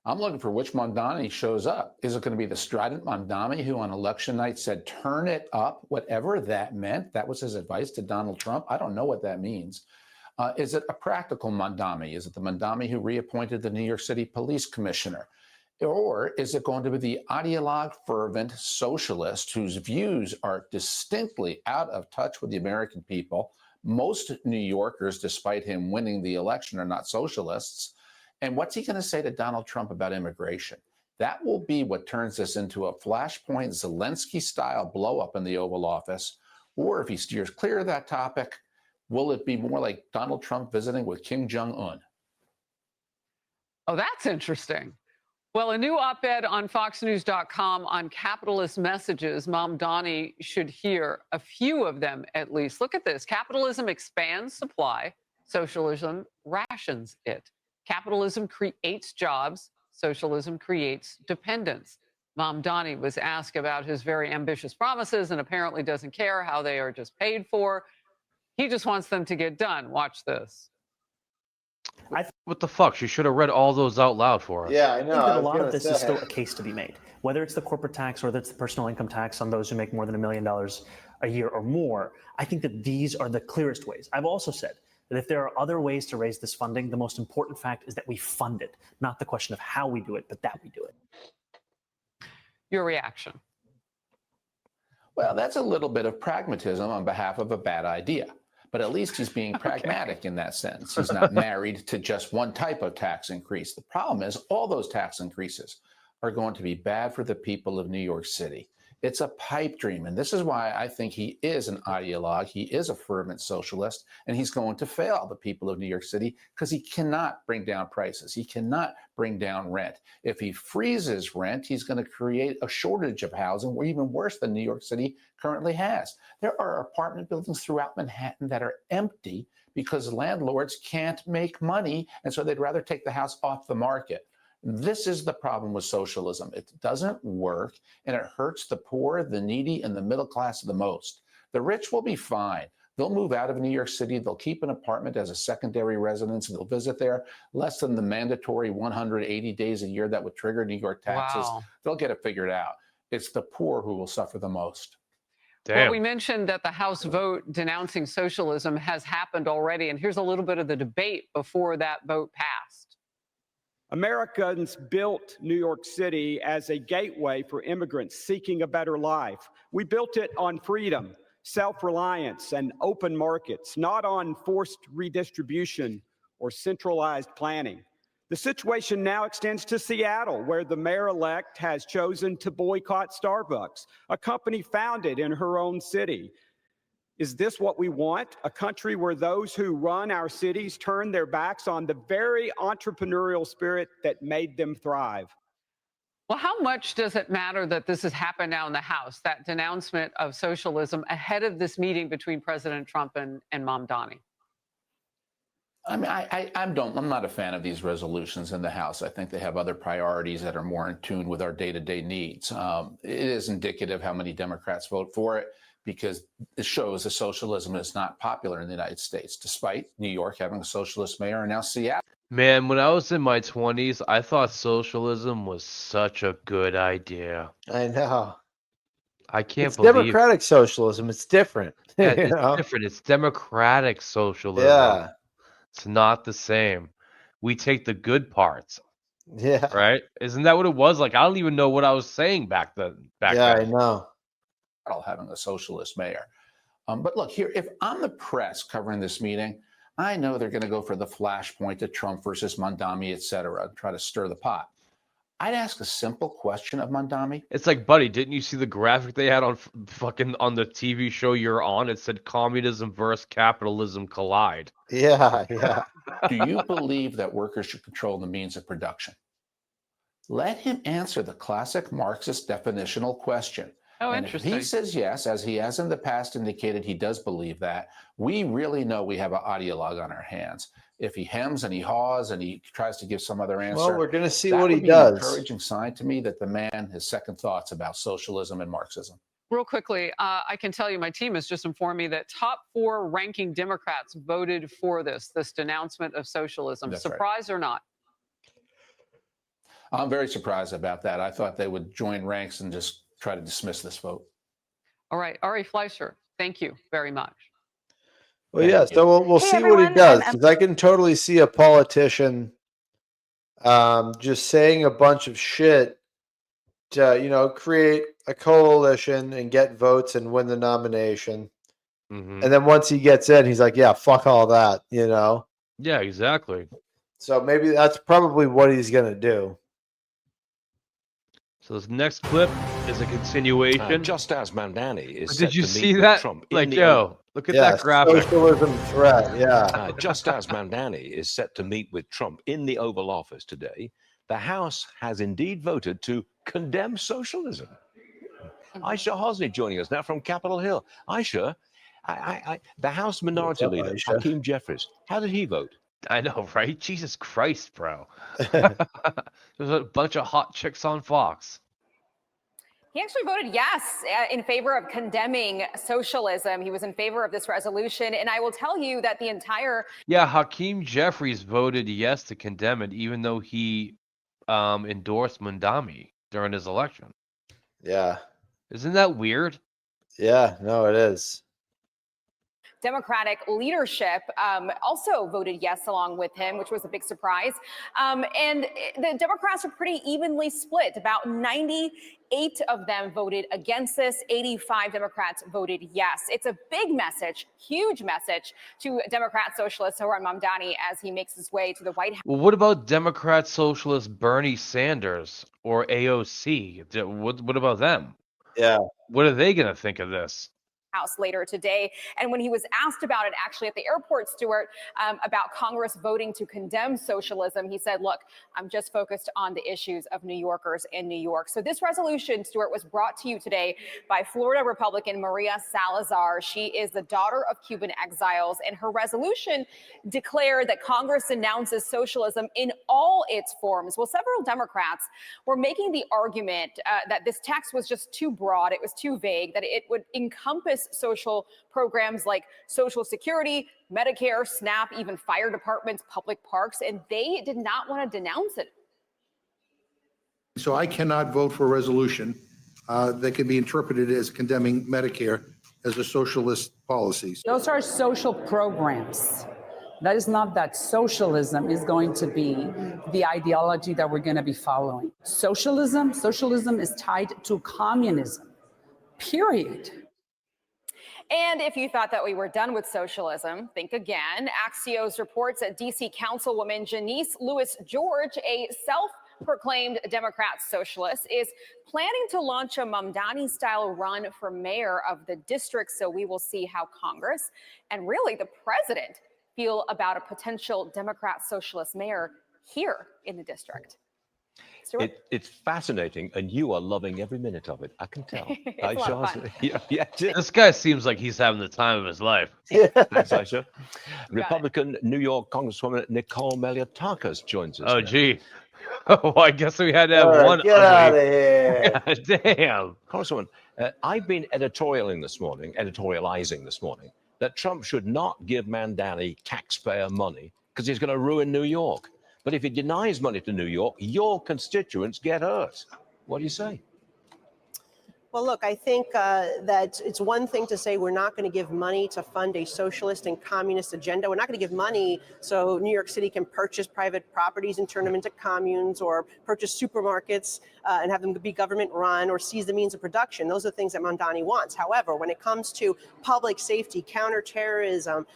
I'm looking for which Mamdani shows up. Is it going to be the strident Mamdani who on election night said, turn it up, whatever that meant? That was his advice to Donald Trump. I don't know what that means. Is it a practical Mamdani? Is it the Mamdani who reappointed the New York City police commissioner? Or is it going to be the ideologue fervent socialist whose views are distinctly out of touch with the American people? Most New Yorkers, despite him winning the election, are not socialists. And what's he going to say to Donald Trump about immigration? That will be what turns this into a Flashpoint Zelensky-style blow-up in the Oval Office. Or if he steers clear of that topic, will it be more like Donald Trump visiting with Kim Jong-un? Oh, that's interesting. Well, a new op-ed on FoxNews.com on capitalist messages. Mamdani should hear a few of them at least. Look at this. Capitalism expands supply. Socialism rations it. Capitalism creates jobs. Socialism creates dependence. Mamdani was asked about his very ambitious promises and apparently doesn't care how they are just paid for. He just wants them to get done. Watch this. What the fuck? She should have read all those out loud for us. Yeah, I I know. think I that a was lot gonna of this say. is still a case to be made. Whether it's the corporate tax or whether it's the personal income tax on those who make more than $1 million a year or more, I think that these are the clearest ways. I've also said that if there are other ways to raise this funding, the most important fact is that we fund it, not the question of how we do it, but that we do it. Your reaction? Well, that's a little bit of pragmatism on behalf of a bad idea. But at least he's being pragmatic in that sense. He's not married to just one type of tax increase. The problem is all those tax increases are going to be bad for the people of New York City. It's a pipe dream. And this is why I think he is an ideologue. He is a fervent socialist, and he's going to fail the people of New York City because he cannot bring down prices. He cannot bring down rent. If he freezes rent, he's going to create a shortage of housing, or even worse than New York City currently has. There are apartment buildings throughout Manhattan that are empty because landlords can't make money, and so they'd rather take the house off the market. This is the problem with socialism. It doesn't work, and it hurts the poor, the needy, and the middle class the most. The rich will be fine. They'll move out of New York City. They'll keep an apartment as a secondary residence, and they'll visit there less than the mandatory 180 days a year that would trigger New York taxes. Wow. They'll get it figured out. It's the poor who will suffer the most. Well, we mentioned that the House vote denouncing socialism has happened already, and here's a little bit of the debate before that vote passed. Americans built New York City as a gateway for immigrants seeking a better life. We built it on freedom, self-reliance, and open markets, not on forced redistribution or centralized planning. The situation now extends to Seattle, where the mayor-elect has chosen to boycott Starbucks, a company founded in her own city. Is this what we want? A country where those who run our cities turn their backs on the very entrepreneurial spirit that made them thrive? Well, how much does it matter that this has happened now in the House, that denouncement of socialism ahead of this meeting between President Trump and Mamdani? I mean, I'm not a fan of these resolutions in the House. I think they have other priorities that are more in tune with our day-to-day needs. It is indicative how many Democrats vote for it, because it shows that socialism is not popular in the United States, despite New York having a socialist mayor and now Seattle. Man, when I was in my 20s, I thought socialism was such a good idea. I know. I can't It's believe democratic socialism. It's different. Yeah, you it's know? different. It's democratic socialism. Yeah. It's not the same. We take the good parts. Yeah. Right? Isn't that what it was? Like, I don't even know what I was saying back then. Yeah, I know. Having a socialist mayor. But look here, if I'm the press covering this meeting, I know they're going to go for the flashpoint to Trump versus Mamdani, et cetera, and try to stir the pot. I'd ask a simple question of Mamdani. It's like, buddy, didn't you see the graphic they had on fucking on the TV show you're on? It said communism versus capitalism collide. Yeah, yeah. Do you believe that workers should control the means of production? Let him answer the classic Marxist definitional question. Oh, and interesting. If he says yes, as he has in the past indicated he does believe that, we really know we have an ideologue on our hands. If he hems and he haws and he tries to give some other answer, Well, we're going to see that what he would be an does. encouraging sign to me that the man has second thoughts about socialism and Marxism. Real quickly, I can tell you my team has just informed me that top 4 ranking Democrats voted for this denouncement of socialism. That's Surprise or not? I'm very surprised about that. I thought they would join ranks and just try to dismiss this vote. All right, Ari Fleischer, thank you very much. Well, yeah, so we'll see what he does, because I can totally see a politician just saying a bunch of shit to, create a coalition and get votes and win the nomination. Mm-hmm. And then once he gets in, he's like, yeah, fuck all that, Yeah, exactly. So maybe that's probably what he's going to do. So this next clip is a continuation. Just as Mamdani is Did set you to see meet that? with Trump in Like, the yo, look at that graphic. Socialism threat, yeah. just as Mamdani is set to meet with Trump in the Oval Office today, the House has indeed voted to condemn socialism. Aisha Hosni joining us now from Capitol Hill. Aisha, the House Minority What's up, Leader, Aisha? Hakeem Jeffries, how did he vote? I know, right? Jesus Christ, bro. There's a bunch of hot chicks on Fox. He actually voted yes in favor of condemning socialism. He was in favor of this resolution. And I will tell you that the entire. Yeah, Hakeem Jeffries voted yes to condemn it, even though he endorsed Mamdani during his election. Yeah. Isn't that weird? Yeah, no, it is. Democratic leadership also voted yes along with him, which was a big surprise. And the Democrats are pretty evenly split. About 98 of them voted against this. 85 Democrats voted yes. It's a big message, huge message to Democrat socialist Zohran Mamdani as he makes his way to the White House. Well, what about Democrat socialist Bernie Sanders or AOC? What about them? Yeah. What are they going to think of this? House later today. And when he was asked about it actually at the airport, Stuart, about Congress voting to condemn socialism, he said, look, I'm just focused on the issues of New Yorkers in New York. So this resolution, Stuart, was brought to you today by Florida Republican Maria Salazar. She is the daughter of Cuban exiles, and her resolution declared that Congress denounces socialism in all its forms. Well, several Democrats were making the argument that this text was just too broad, it was too vague, that it would encompass social programs like Social Security, Medicare, SNAP, even fire departments, public parks, and they did not want to denounce it. So I cannot vote for a resolution that can be interpreted as condemning Medicare as a socialist policy. Those are social programs. That is not that socialism is going to be the ideology that we're going to be following. Socialism is tied to communism, period. And if you thought that we were done with socialism, think again. Axios reports that D.C. Councilwoman Janice Lewis-George, a self-proclaimed Democrat socialist, is planning to launch a Mamdani-style run for mayor of the district. So we will see how Congress and really the president feel about a potential Democrat socialist mayor here in the district. It's fascinating, and you are loving every minute of it. I can tell. It's a lot of fun. Yeah, This guy seems like he's having the time of his life. Thanks, Aisha. Republican New York Congresswoman Nicole Malliotakis joins us. Oh, now. gee. Oh, I guess we had to have one. Get out of here. Damn. Congresswoman, I've been editorializing this morning, that Trump should not give Mamdani taxpayer money because he's going to ruin New York. But if he denies money to New York, your constituents get hurt. What do you say? Well, look, I think that it's one thing to say we're not going to give money to fund a socialist and communist agenda. We're not going to give money so New York City can purchase private properties and turn them into communes, or purchase supermarkets and have them be government run, or seize the means of production. Those are the things that Mamdani wants. However, when it comes to public safety, counterterrorism,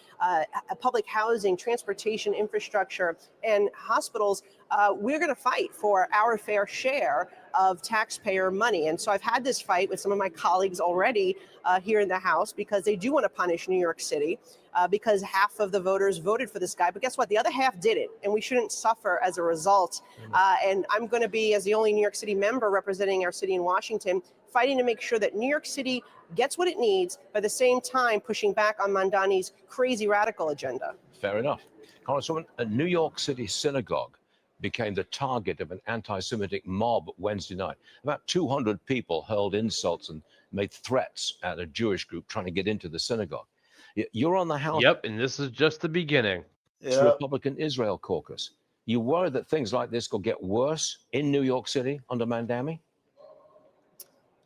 public housing, transportation infrastructure, and hospitals, we're going to fight for our fair share of taxpayer money. And so I've had this fight with some of my colleagues already here in the House, because they do want to punish New York City because half of the voters voted for this guy. But guess what? The other half didn't, and we shouldn't suffer as a result. And I'm going to be, as the only New York City member representing our city in Washington, fighting to make sure that New York City gets what it needs, but at the same time pushing back on Mamdani's crazy radical agenda. Fair enough. Congresswoman, a New York City synagogue became the target of an anti-Semitic mob Wednesday night. About 200 people hurled insults and made threats at a Jewish group trying to get into the synagogue. You're on the House. Yep, and this is just the beginning. Republican Israel caucus. You worry that things like this could get worse in New York City under Mamdani?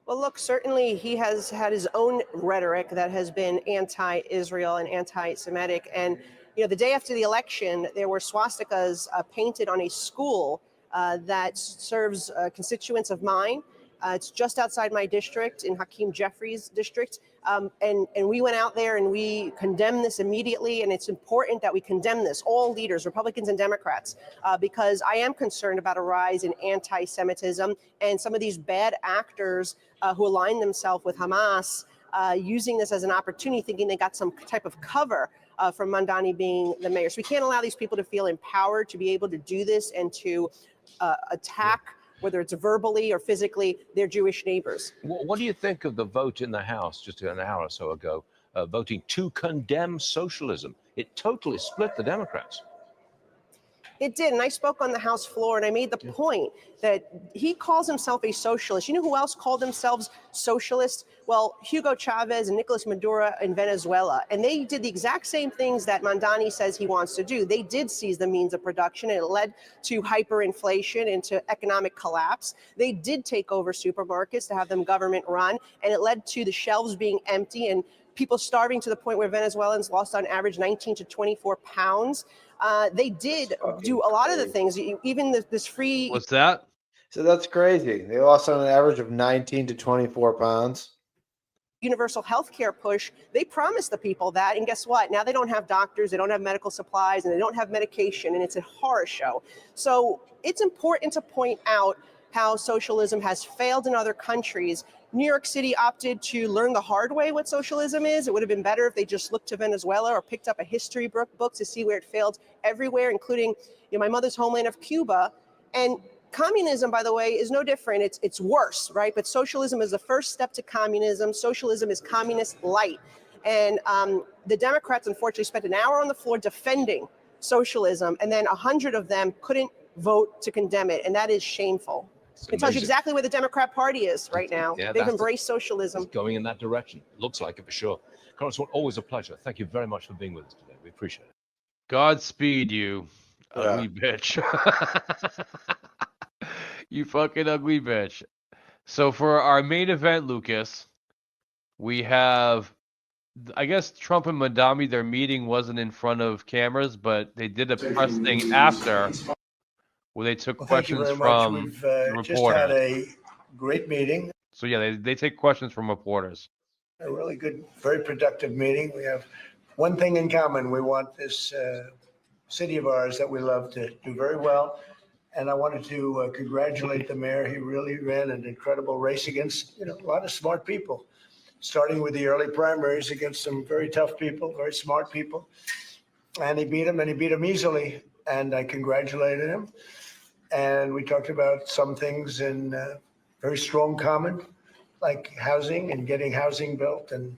Well, look, certainly he has had his own rhetoric that has been anti-Israel and anti-Semitic. And, you know, the day after the election, there were swastikas painted on a school that serves constituents of mine. It's just outside my district, in Hakeem Jeffries' district. And we went out there and we condemned this immediately. And it's important that we condemn this, all leaders, Republicans and Democrats, because I am concerned about a rise in anti-Semitism and some of these bad actors who align themselves with Hamas, using this as an opportunity, thinking they got some type of cover from Mamdani being the mayor. So we can't allow these people to feel empowered to be able to do this and to attack, whether it's verbally or physically, their Jewish neighbors. What do you think of the vote in the House just an hour or so ago, voting to condemn socialism? It totally split the Democrats. It did, and I spoke on the House floor, and I made the point that he calls himself a socialist. You know who else called themselves socialists? Well, Hugo Chavez and Nicolas Maduro in Venezuela, and they did the exact same things that Mamdani says he wants to do. They did seize the means of production, and it led to hyperinflation and to economic collapse. They did take over supermarkets to have them government run, and it led to the shelves being empty and people starving to the point where Venezuelans lost on average 19 to 24 pounds. They did do a lot of the things, even this free. What's that? So that's crazy. They lost on an average of 19 to 24 pounds. Universal health care push, they promised the people that, and guess what? Now they don't have doctors, they don't have medical supplies, and they don't have medication, and it's a horror show. So it's important to point out how socialism has failed in other countries. New York City opted to learn the hard way what socialism is. It would have been better if they just looked to Venezuela or picked up a history book to see where it failed everywhere, including my mother's homeland of Cuba. And communism, by the way, is no different. It's worse, right? But socialism is the first step to communism. Socialism is communist light. And the Democrats, unfortunately, spent an hour on the floor defending socialism, and then 100 of them couldn't vote to condemn it. And that is shameful. It tells you exactly where the Democrat Party is right now. Yeah, they've embraced socialism. It's going in that direction. Looks like it for sure. Congressman, always a pleasure. Thank you very much for being with us today. We appreciate it. Godspeed, you ugly bitch. You fucking ugly bitch. So for our main event, Lucas, we have, I guess Trump and Mamdani, their meeting wasn't in front of cameras, but they did a press thing after where they took questions from We've reporters. just had a great meeting, So yeah, they take questions from reporters. a really good, very productive meeting. We have one thing in common. We want this city of ours that we love to do very well. And I wanted to congratulate the mayor. He really ran an incredible race against, a lot of smart people, starting with the early primaries against some very tough people, very smart people. And he beat them easily. And I congratulated him. And we talked about some things in very strong common, like housing and getting housing built, and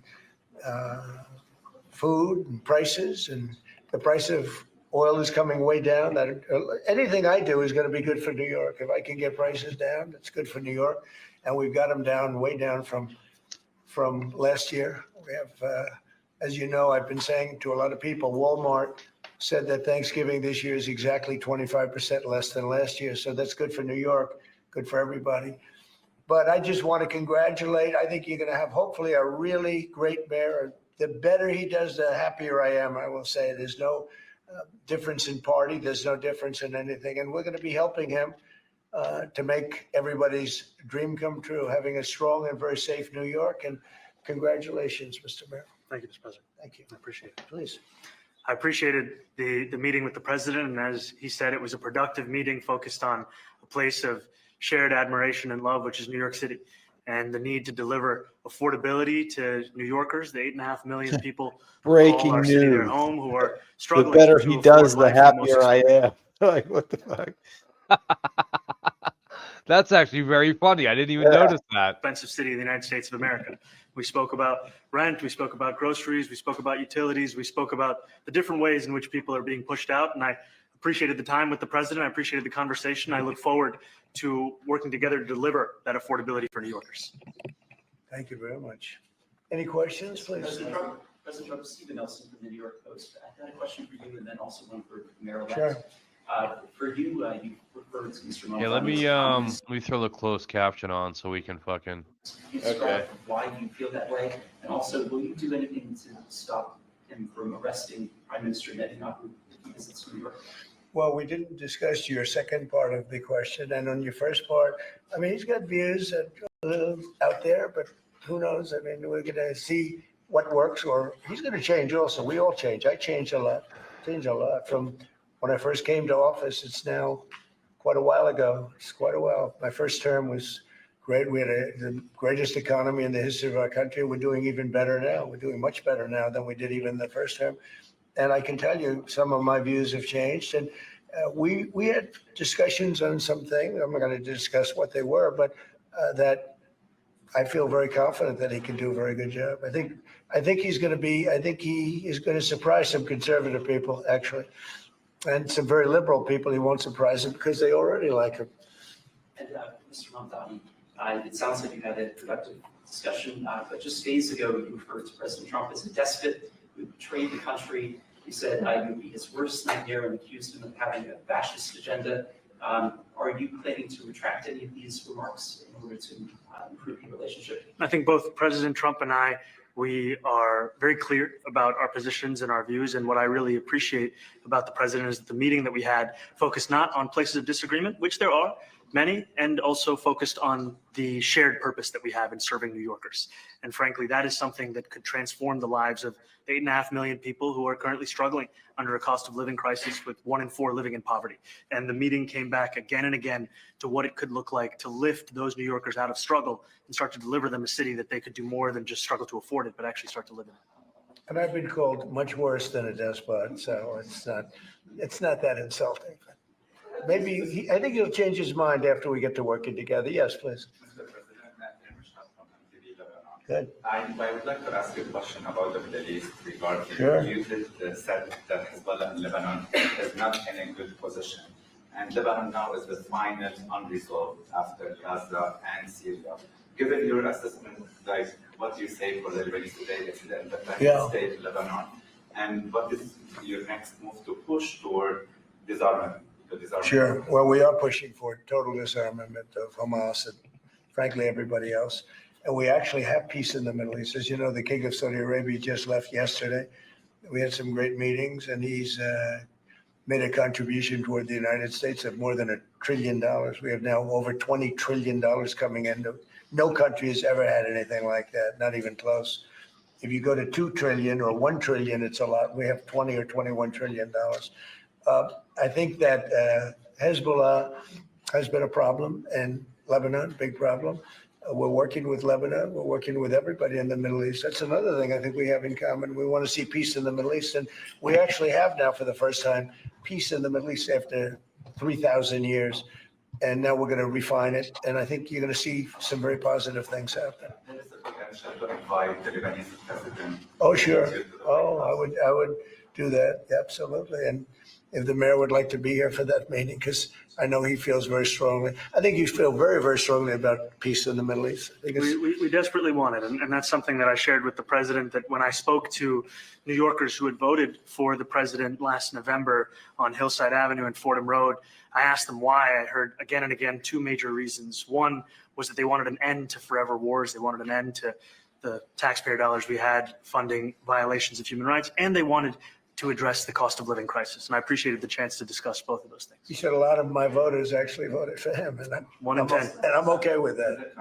food and prices, and the price of oil is coming way down. That anything I do is going to be good for New York. If I can get prices down, it's good for New York. And we've got them down, way down from last year. We have, as you know, I've been saying to a lot of people, Walmart said that Thanksgiving this year is exactly 25% less than last year. So that's good for New York, good for everybody. But I just want to congratulate. I think you're going to have hopefully a really great mayor. The better he does, the happier I am, I will say. There's no difference in party. There's no difference in anything. And we're going to be helping him to make everybody's dream come true, having a strong and very safe New York. And congratulations, Mr. Mayor. Thank you, Mr. President. Thank you. I appreciate it. Please. I appreciated the meeting with the president, and as he said, it was a productive meeting focused on a place of shared admiration and love, which is New York City, and the need to deliver affordability to New Yorkers, the 8.5 million people Breaking who call our city their news. home, who are The struggling. better to he afford does, the life in most happier I am. Like, what the fuck? That's actually very funny. I didn't even notice that. expensive city in the United States of America. We spoke about rent, we spoke about groceries, we spoke about utilities, we spoke about the different ways in which people are being pushed out. And I appreciated the time with the president. I appreciated the conversation. I look forward to working together to deliver that affordability for New Yorkers. Thank you very much. Any questions, please? President Trump, Stephen Nelson from the New York Post. I had a question for you and then also one for Mayor-elect. Sure. For you, you referred to Mr. Mamdani. Yeah, let me throw the closed caption on so we can fucking. You describe why you feel that way, and also will you do anything to stop him from arresting Prime Minister Netanyahu if he visits New York? Well, we didn't discuss your second part of the question. And on your first part, I mean, he's got views that out there, but who knows? I mean, we're going to see what works, or he's going to change also. We all change. I changed a lot. From when I first came to office. It's now quite a while ago. It's quite a while. My first term was great. We had the greatest economy in the history of our country. We're doing even better now. We're doing much better now than we did even the first term. And I can tell you, some of my views have changed. And we had discussions on some things. I'm not going to discuss what they were, but that I feel very confident that he can do a very good job. I think he's going to be. I think he is going to surprise some conservative people, actually, and some very liberal people. He won't surprise them because they already like him. And Mr. Mamdani, it sounds like you had a productive discussion, but just days ago you referred to President Trump as a despot who betrayed the country. You said you would be his worst nightmare and accused him of having a fascist agenda. Are you planning to retract any of these remarks in order to improve your relationship? I think both President Trump and I, we are very clear about our positions and our views. And what I really appreciate about the president is that the meeting that we had focused not on places of disagreement, which there are many, and also focused on the shared purpose that we have in serving New Yorkers. And frankly, that is something that could transform the lives of 8.5 million people who are currently struggling under a cost of living crisis, with 1 in 4 living in poverty. And the meeting came back again and again to what it could look like to lift those New Yorkers out of struggle and start to deliver them a city that they could do more than just struggle to afford it, but actually start to live in it. And I've been called much worse than a despot, so it's not that insulting. Maybe I think he'll change his mind after we get to working together. Yes, please. Good. I would like to ask you a question about the Middle East regarding Sure. you said that Hezbollah in Lebanon is not in a good position. And Lebanon now is the final unresolved after Gaza and Syria. Given your assessment, like what do you say for the Lebanese today, the independent state of Lebanon? And what is your next move to push toward disarmament? Sure. Well, we are pushing for total disarmament of Hamas and frankly everybody else. And we actually have peace in the Middle East. As you know, the King of Saudi Arabia just left yesterday. We had some great meetings, and he's made a contribution toward the United States of more than $1 trillion. We have now over $20 trillion coming in. No country has ever had anything like that, not even close. If you go to 2 trillion or 1 trillion, it's a lot. We have 20 or 21 trillion dollars. I think that Hezbollah has been a problem, and Lebanon, big problem. We're working with Lebanon. We're working with everybody in the Middle East. That's another thing I think we have in common. We want to see peace in the Middle East. And we actually have now, for the first time, peace in the Middle East after 3,000 years. And now we're going to refine it. And I think you're going to see some very positive things happen. There is a potential to invite the Lebanese president. Oh, sure. Oh, I would do that. Absolutely. And if the mayor would like to be here for that meeting, because I know he feels very strongly. I think you feel very, very strongly about peace in the Middle East. We desperately want it. And that's something that I shared with the president, that when I spoke to New Yorkers who had voted for the president last November on Hillside Avenue and Fordham Road, I asked them why. I heard again and again 2 major reasons. One was that they wanted an end to forever wars. They wanted an end to the taxpayer dollars we had funding violations of human rights. And they wanted to address the cost of living crisis. And I appreciated the chance to discuss both of those things. He said a lot of my voters actually voted for him, and 1 in 10. And I'm okay with that.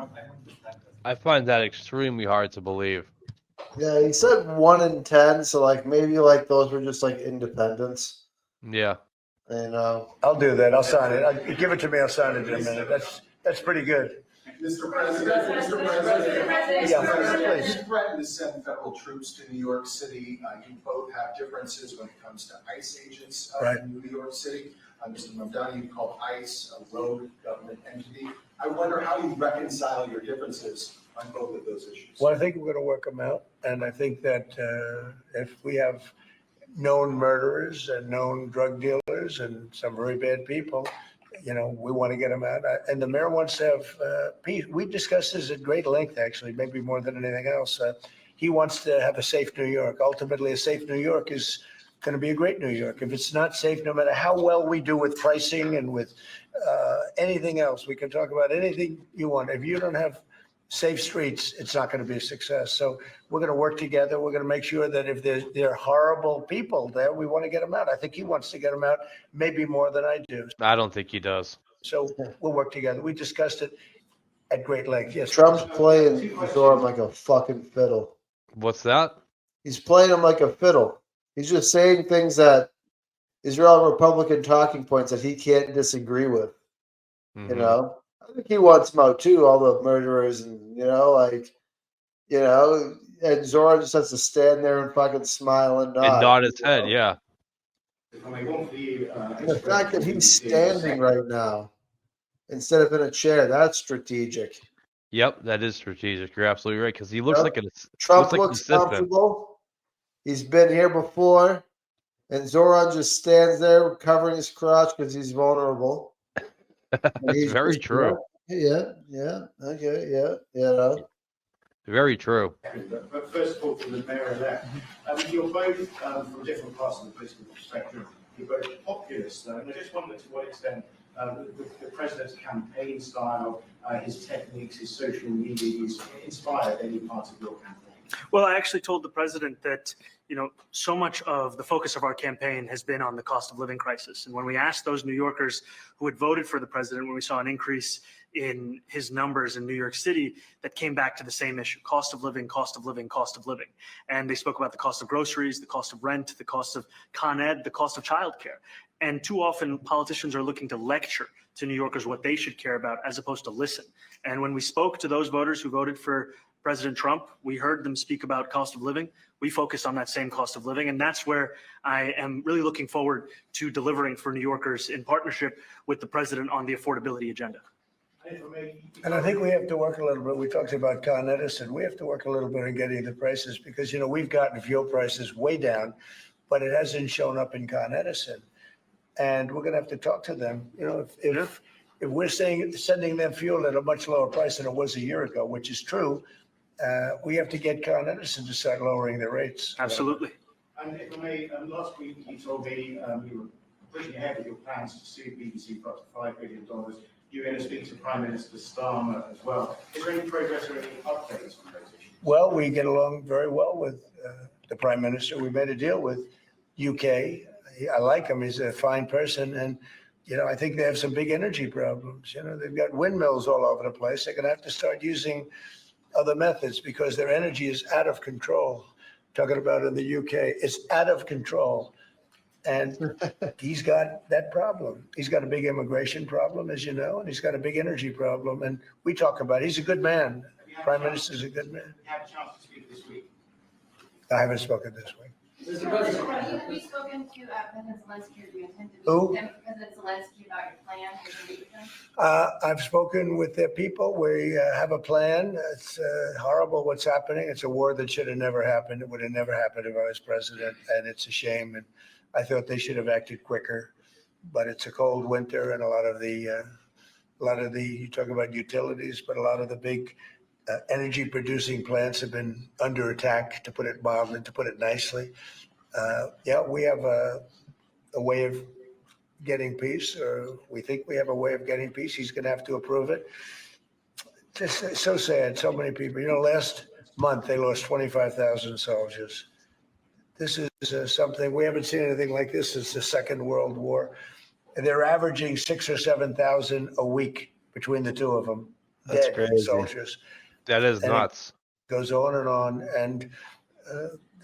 I find that extremely hard to believe. Yeah, he said 1 in 10, so like maybe like those were just like independents. Yeah. And I'll do that. I'll sign it. Give it to me. I'll sign it in a minute. That's pretty good. Mr. President, Yeah, please. you threatened to send federal troops to New York City. You both have differences when it comes to ICE agents in New York City. Mr. Mamdani, you called ICE a rogue government entity. I wonder how you reconcile your differences on both of those issues. Well, I think we're going to work them out. And I think that if we have known murderers and known drug dealers and some very bad people, we want to get them out. And the mayor wants to have peace. We discussed this at great length, actually, maybe more than anything else. He wants to have a safe New York. Ultimately, a safe New York is going to be a great New York. If it's not safe, no matter how well we do with pricing and with anything else, we can talk about anything you want. If you don't have safe streets, it's not going to be a success. So we're going to work together. We're going to make sure that if there are horrible people there, we want to get them out. I think he wants to get them out maybe more than I do. I don't think he does. So we'll work together. We discussed it. at great length. Yes. Trump's playing Zoran like a fucking fiddle. What's that? He's playing him like a fiddle. He's just saying things that Israel Republican talking points that he can't disagree with. Mhm. You know, I think he wants them out too, all the murderers, and and Zoran just has to stand there and fucking smile and nod. And nod his head, yeah. And the fact that he's standing right now instead of in a chair, that's strategic. Yep, that is strategic. You're absolutely right because he looks like Trump an looks assistant. comfortable. He's been here before, and Zoran just stands there covering his crotch because he's vulnerable. That's very true. Yeah, okay, Very true. But first of all, to the mayor-elect, you're both from different parts of the political spectrum. You're both populists, though, and I just wonder to what extent the president's campaign style, his techniques, his social media, has inspired any part of your campaign. Well, I actually told the president that, so much of the focus of our campaign has been on the cost of living crisis. And when we asked those New Yorkers who had voted for the president, when we saw an increase in his numbers in New York City, that came back to the same issue: cost of living, cost of living, cost of living. And they spoke about the cost of groceries, the cost of rent, the cost of Con Ed, the cost of childcare. And too often politicians are looking to lecture to New Yorkers what they should care about as opposed to listen. And when we spoke to those voters who voted for President Trump, we heard them speak about cost of living. We focus on that same cost of living. And that's where I am really looking forward to delivering for New Yorkers in partnership with the president on the affordability agenda. And I think we have to work a little bit. We talked about Con Edison. We have to work a little bit on getting the prices because, we've gotten fuel prices way down, but it hasn't shown up in Con Edison. And we're going to have to talk to them. If we're sending them fuel at a much lower price than it was a year ago, which is true, we have to get Con Edison to start lowering the rates. Absolutely. And if I may, last week you told me you were pushing ahead with your plans to sue BBC for up to $5 billion. You're going to speak to Prime Minister Starmer as well. Is there any progress or any updates on those issues? Well, we get along very well with the Prime Minister. We made a deal with UK. I like him. He's a fine person. And, I think they have some big energy problems. They've got windmills all over the place. They're going to have to start using other methods because their energy is out of control. Talking about in the UK, it's out of control. And he's got that problem. He's got a big immigration problem, as you know, and he's got a big energy problem. And we talk about it. He's a good man. Prime Minister's a good man. You had a chance to speak this week. I haven't spoken this week. Mr. President, have you spoken to President Zelensky, or do you intend to Who? President Zelensky about your plan to meet with him? I've spoken with their people. We have a plan. It's horrible what's happening. It's a war that should have never happened. It would have never happened if I was president, and it's a shame. And I thought they should have acted quicker. But it's a cold winter, and a lot of the you talk about utilities, but a lot of the big energy producing plants have been under attack, to put it mildly, to put it nicely. We have a way of getting peace, or we think we have a way of getting peace. He's going to have to approve it. Just so sad. So many people. Last month they lost 25,000 soldiers. This is something we haven't seen anything like this since the Second World War. And they're averaging 6,000 or 7,000 a week between the two of them. That's dead crazy. Soldiers. That is And nuts. it goes on, and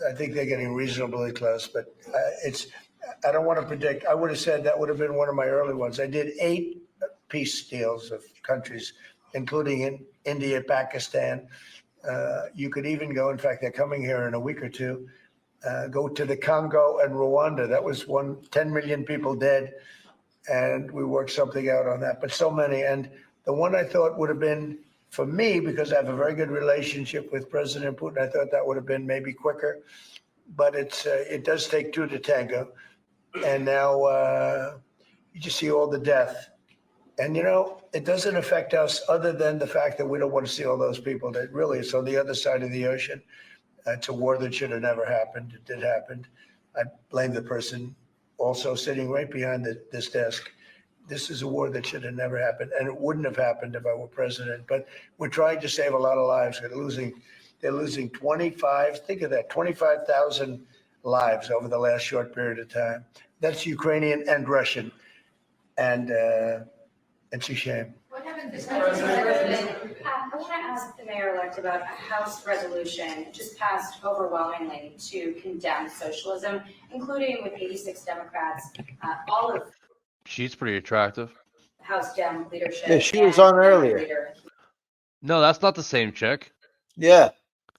I think they're getting reasonably close. But I don't want to predict. I would have said that would have been one of my early ones. I did 8 peace deals of countries, including in India, Pakistan. You could even go. In fact, they're coming here in a week or two. Go to the Congo and Rwanda. That was 10 million people dead, and we worked something out on that. But so many, and the one I thought would have been, for me, because I have a very good relationship with President Putin, I thought that would have been maybe quicker. But it does take 2 to tango. And now you just see all the death. And, it doesn't affect us other than the fact that we don't want to see all those people. That really, it's on the other side of the ocean. It's a war that should have never happened. It did happen. I blame the person also sitting right behind this desk. This is a war that should have never happened, and it wouldn't have happened if I were president. But we're trying to save a lot of lives. They're losing 25. Think of that, 25,000 lives over the last short period of time. That's Ukrainian and Russian, and it's a shame. What happens I want to ask the mayor-elect about a House resolution just passed overwhelmingly to condemn socialism, including with 86 Democrats, all of She's pretty attractive. the House Dem leadership. Yeah, she was and on the minority earlier. leader. No, that's not the same chick. Yeah,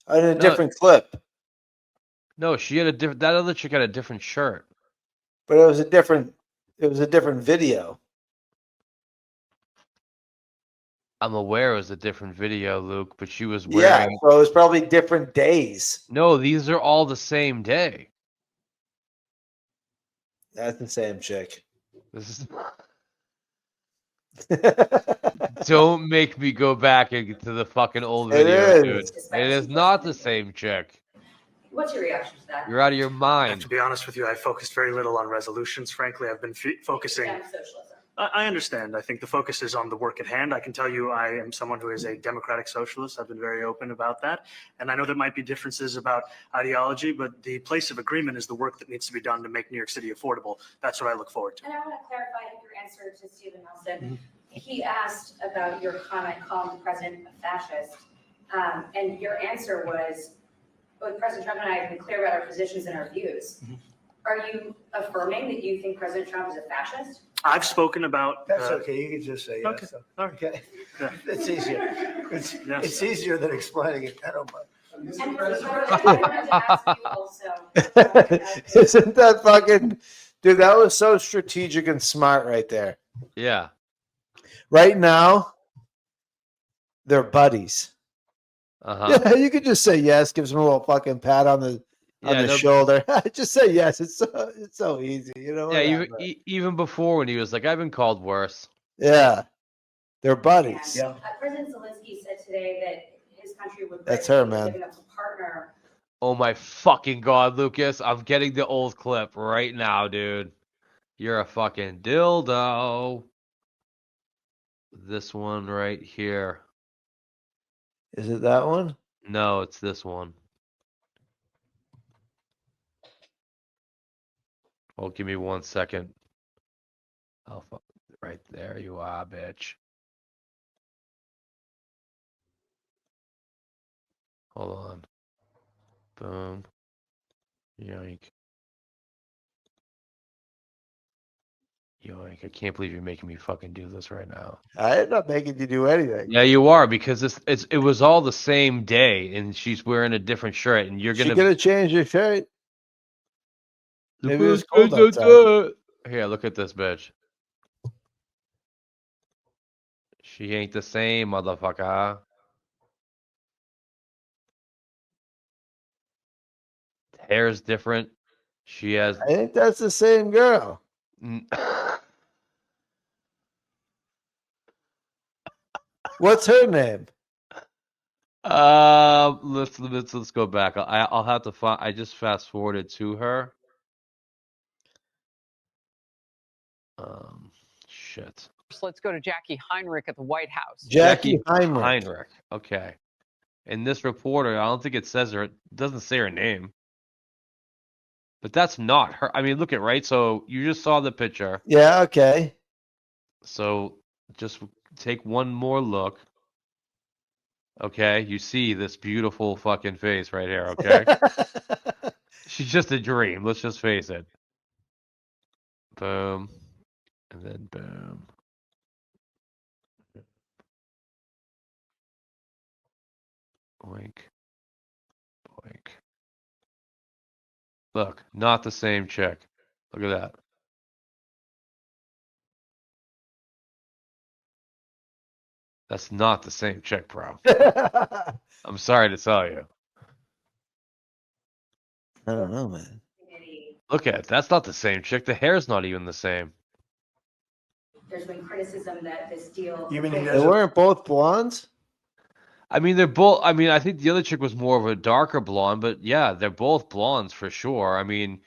in a No. different clip, No, she had a different. That other chick had a different shirt. but it was a different video. I'm aware it was a different video, Luke, but she was Yeah, wearing. so it was probably different days. No, these are all the same day. That's the same chick. This is. Don't make me go back to the fucking old It video, dude. is. It is not the same chick. What's your reaction to that? You're out of your I have mind. to be honest with you, I focused very little on resolutions. Frankly, I've been focusing. Condemn socialism. I understand. I think the focus is on the work at hand. I can tell you I am someone who is a democratic socialist. I've been very open about that. And I know there might be differences about ideology, but the place of agreement is the work that needs to be done to make New York City affordable. That's what I look forward to. And I want to clarify your answer to Stephen Nelson. He asked about your comment calling the president a fascist. And your answer was, both President Trump and I have been clear about our positions and our views. Are you affirming that you think President Trump is a fascist? I've spoken about. That's okay. You can just say yes. Okay. So. All right. Okay. Yeah. It's easier. It's easier than explaining it. I don't mind. And Mr. President, I wanted to ask you also. Isn't that fucking dude? That was so strategic and smart right there. Yeah. Right now, they're buddies. Uh-huh. Yeah, you could just say yes. Gives him a little fucking pat on the shoulder. Just say yes. It's so easy. You know. Yeah, whatever. even before when he was like, I've been called worse. Yeah, they're buddies. Yeah. President Zelensky said today that his country would That's her, be man. giving up a partner. Oh my fucking god, Lucas. I'm getting the old clip right now, dude. You're a fucking dildo. This one right here. Is it that one? No, it's this one. Oh, give me 1 second. Oh, fuck. Right there you are, bitch. Hold on. Boom. Yoink. Yoink. I can't believe you're making me fucking do this right now. I'm not making you do anything. Yeah, you are, because it was all the same day, and she's wearing a different shirt, and you're She gonna could have changed your shirt. Maybe it was cold outside. Here, look at this bitch. She ain't the same, motherfucker. Hair's different. She has. I think that's the same girl. What's her name? Let's go back. I'll have to find. I just fast forwarded to her. Shit. So let's go to Jackie Heinrich at the White House. Jackie Heinrich. Okay. And this reporter, I don't think it says her. It doesn't say her name. But that's not her. I mean, look at right. So you just saw the picture. Yeah. Okay. So just take one more look. Okay, you see this beautiful fucking face right here. Okay, she's just a dream. Let's just face it. Boom, and then boom. Boink, boink. Look, not the same chick. Look at that. That's not the same chick, bro. I'm sorry to tell you. I don't know, man. Look at it. That's not the same chick. The hair's not even the same. There's been criticism that this deal. You mean he They doesn't? weren't both blondes? I mean, they're both. I mean, I think the other chick was more of a darker blonde, but yeah, they're both blondes for sure. I mean,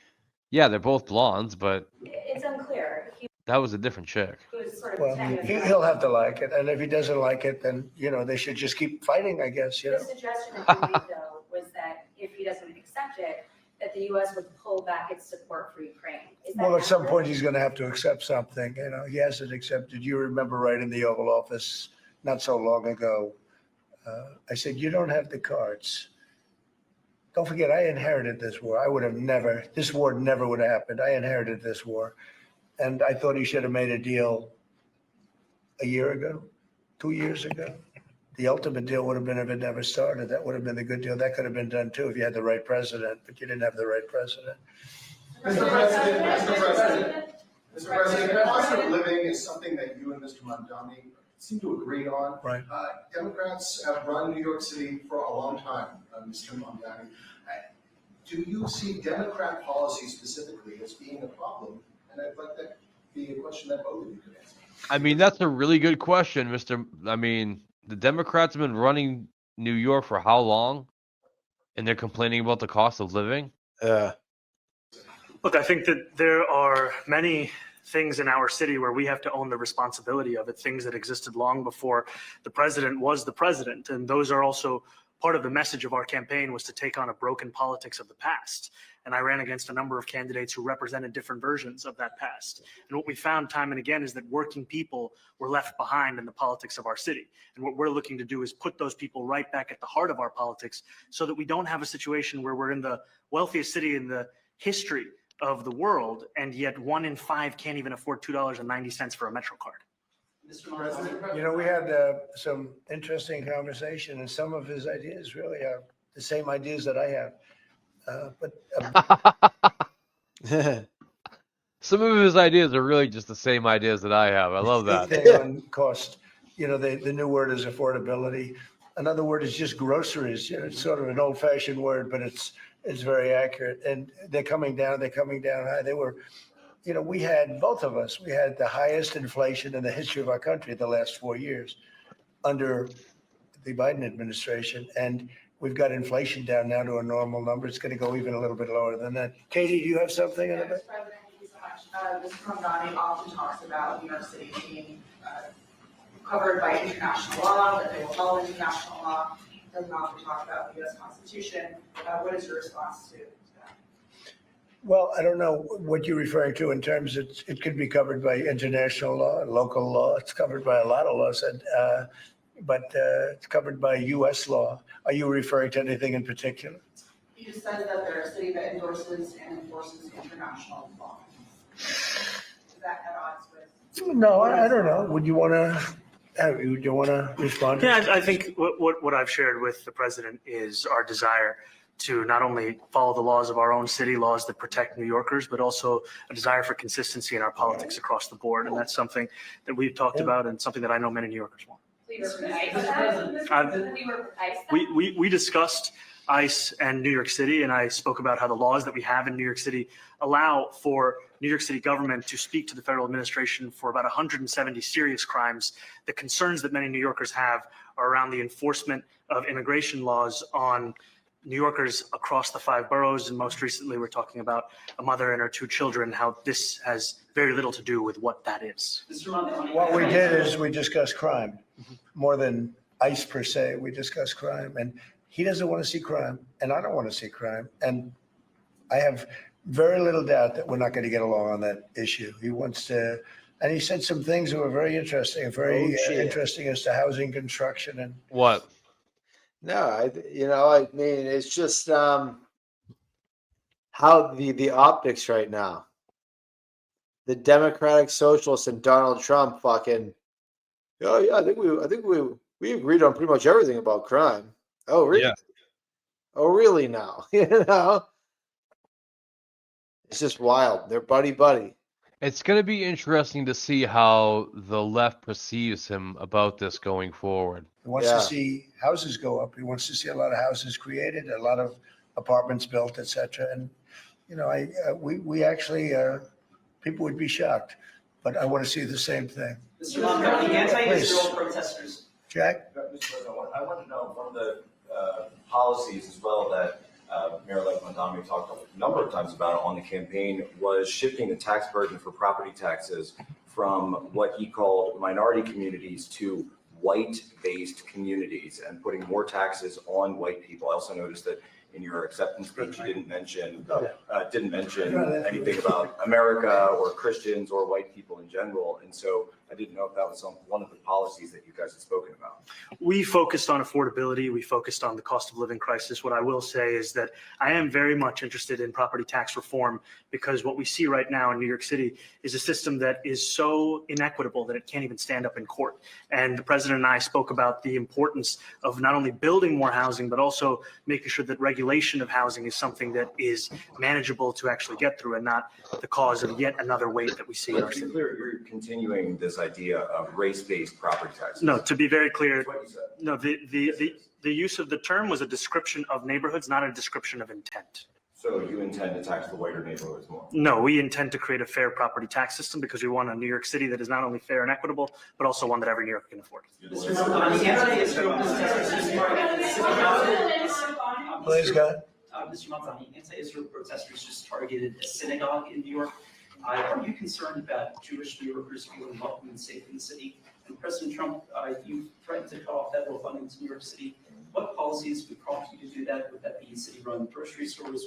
yeah, they're both blondes, but It's unclear. that was a different chick. He was sort of Well, attempting to- he'll have to like it, and if he doesn't like it, then they should just keep fighting. I guess The suggestion that you made, though, was that if he doesn't accept it, that the U.S. would pull back its support for Ukraine. Is that Well, at some accurate? point, he's going to have to accept something. He hasn't accepted. You remember right in the Oval Office, not so long ago. I said, you don't have the cards. Don't forget, I inherited this war. This war never would have happened. I inherited this war. And I thought he should have made a deal a year ago, 2 years ago. The ultimate deal would have been if it never started. That would have been the good deal. That could have been done too if you had the right president, but you didn't have the right president. Mr. President, cost of living is something that you and Mr. Mamdani seem to agree on. Right. Democrats have run New York City for a long time, Mr. Mamdani. Do you see Democrat policy specifically as being a problem? And I'd like that to be a question that both of you could answer. I mean, that's a really good question, Mr. I mean, the Democrats have been running New York for how long? And they're complaining about the cost of living? Look, I think that there are many things in our city where we have to own the responsibility of it, things that existed long before the president was the president. And those are also part of the message of our campaign, was to take on a broken politics of the past. And I ran against a number of candidates who represented different versions of that past. And what we found time and again is that working people were left behind in the politics of our city. And what we're looking to do is put those people right back at the heart of our politics so that we don't have a situation where we're in the wealthiest city in the history of the world, and yet 1 in 5 can't even afford $2.90 for a Metro card. Mr. President, You know, we had some interesting conversation, and some of his ideas really are the same ideas that I have. Some of his ideas are really just the same ideas that I have. I love that. Thing on cost. You know, the new word is affordability. Another word is just groceries. You know, it's sort of an old-fashioned word, but it's very accurate. And they're coming down high. They were, you know, we had, both of us, we had the highest inflation in the history of our country the last 4 years under the Biden administration. And we've got inflation down now to a normal number. It's going to go even a little bit lower than that. Katie, do you have something in it? Mr. President, thank you so much. Mr. Mamdani often talks about New York City being covered by international law, that they will follow international law. Doesn't often talk about the U.S. Constitution. What is your response to that? Well, I don't know what you're referring to in terms of it could be covered by international law, local law. It's covered by a lot of laws, but it's covered by U.S. law. Are you referring to anything in particular? You just said that they're a city that endorses and enforces international law. Is that at odds with? No, I don't know. Would you want to? Do you want to respond? Yeah, I think what I've shared with the president is our desire to not only follow the laws of our own city, laws that protect New Yorkers, but also a desire for consistency in our politics across the board. And that's something that we've talked about and something that I know many New Yorkers want. We discussed ICE and New York City, and I spoke about how the laws that we have in New York City allow for New York City government to speak to the federal administration for about 170 serious crimes. The concerns that many New Yorkers have are around the enforcement of immigration laws on New Yorkers across the 5 boroughs. And most recently, we're talking about a mother and her 2 children, how this has very little to do with what that is. What we did is we discussed crime more than ICE per se. We discussed crime, and he doesn't want to see crime, and I don't want to see crime. And I have very little doubt that we're not going to get along on that issue. He wants to, and he said some things that were very interesting, interesting as to housing construction and what. No, I mean, it's just how the optics right now. The Democratic Socialists and Donald Trump fucking. Oh yeah, I think we agreed on pretty much everything about crime. Oh really? Yeah. Oh really? Now it's just wild. They're buddy. It's going to be interesting to see how the left perceives him about this going forward. He wants to see houses go up. He wants to see a lot of houses created, a lot of apartments built, etc. And you know, we actually people would be shocked, but I want to see the same thing. Mr. Mamdani, anti-Israel protesters. Jack? Mr. President, I want to know one of the policies as well that Mayor-elect Mamdani talked a number of times about on the campaign was shifting the tax burden for property taxes from what he called minority communities to white-based communities and putting more taxes on white people. I also noticed that in your acceptance speech, you didn't mention anything about America or Christians or white people in general. And so I didn't know if that was one of the policies that you guys had spoken about. We focused on affordability. We focused on the cost of living crisis. What I will say is that I am very much interested in property tax reform, because what we see right now in New York City is a system that is so inequitable that it can't even stand up in court. And the president and I spoke about the importance of not only building more housing, but also making sure that regulation of housing is something that is manageable to actually get through, and not the cause of yet another wave that we see in our To be city. clear, you're continuing this idea of race-based property taxes. No, to be very clear, That's what you said. no, the use of the term was a description of neighborhoods, not a description of intent. So you intend to tax the whiter neighborhoods more? No, we intend to create a fair property tax system because we want a New York City that is not only fair and equitable, but also one that every New Yorker can afford. Mr. Mamdani, Please, go ahead. Mr. Mamdani, anti-Israel protesters just targeted a synagogue in New York. Are you concerned about Jewish New Yorkers feeling welcome and safe in the city? And President Trump, you threatened to cut off federal funding to New York City. What policies would prompt you to do that? Would that be city-run grocery stores?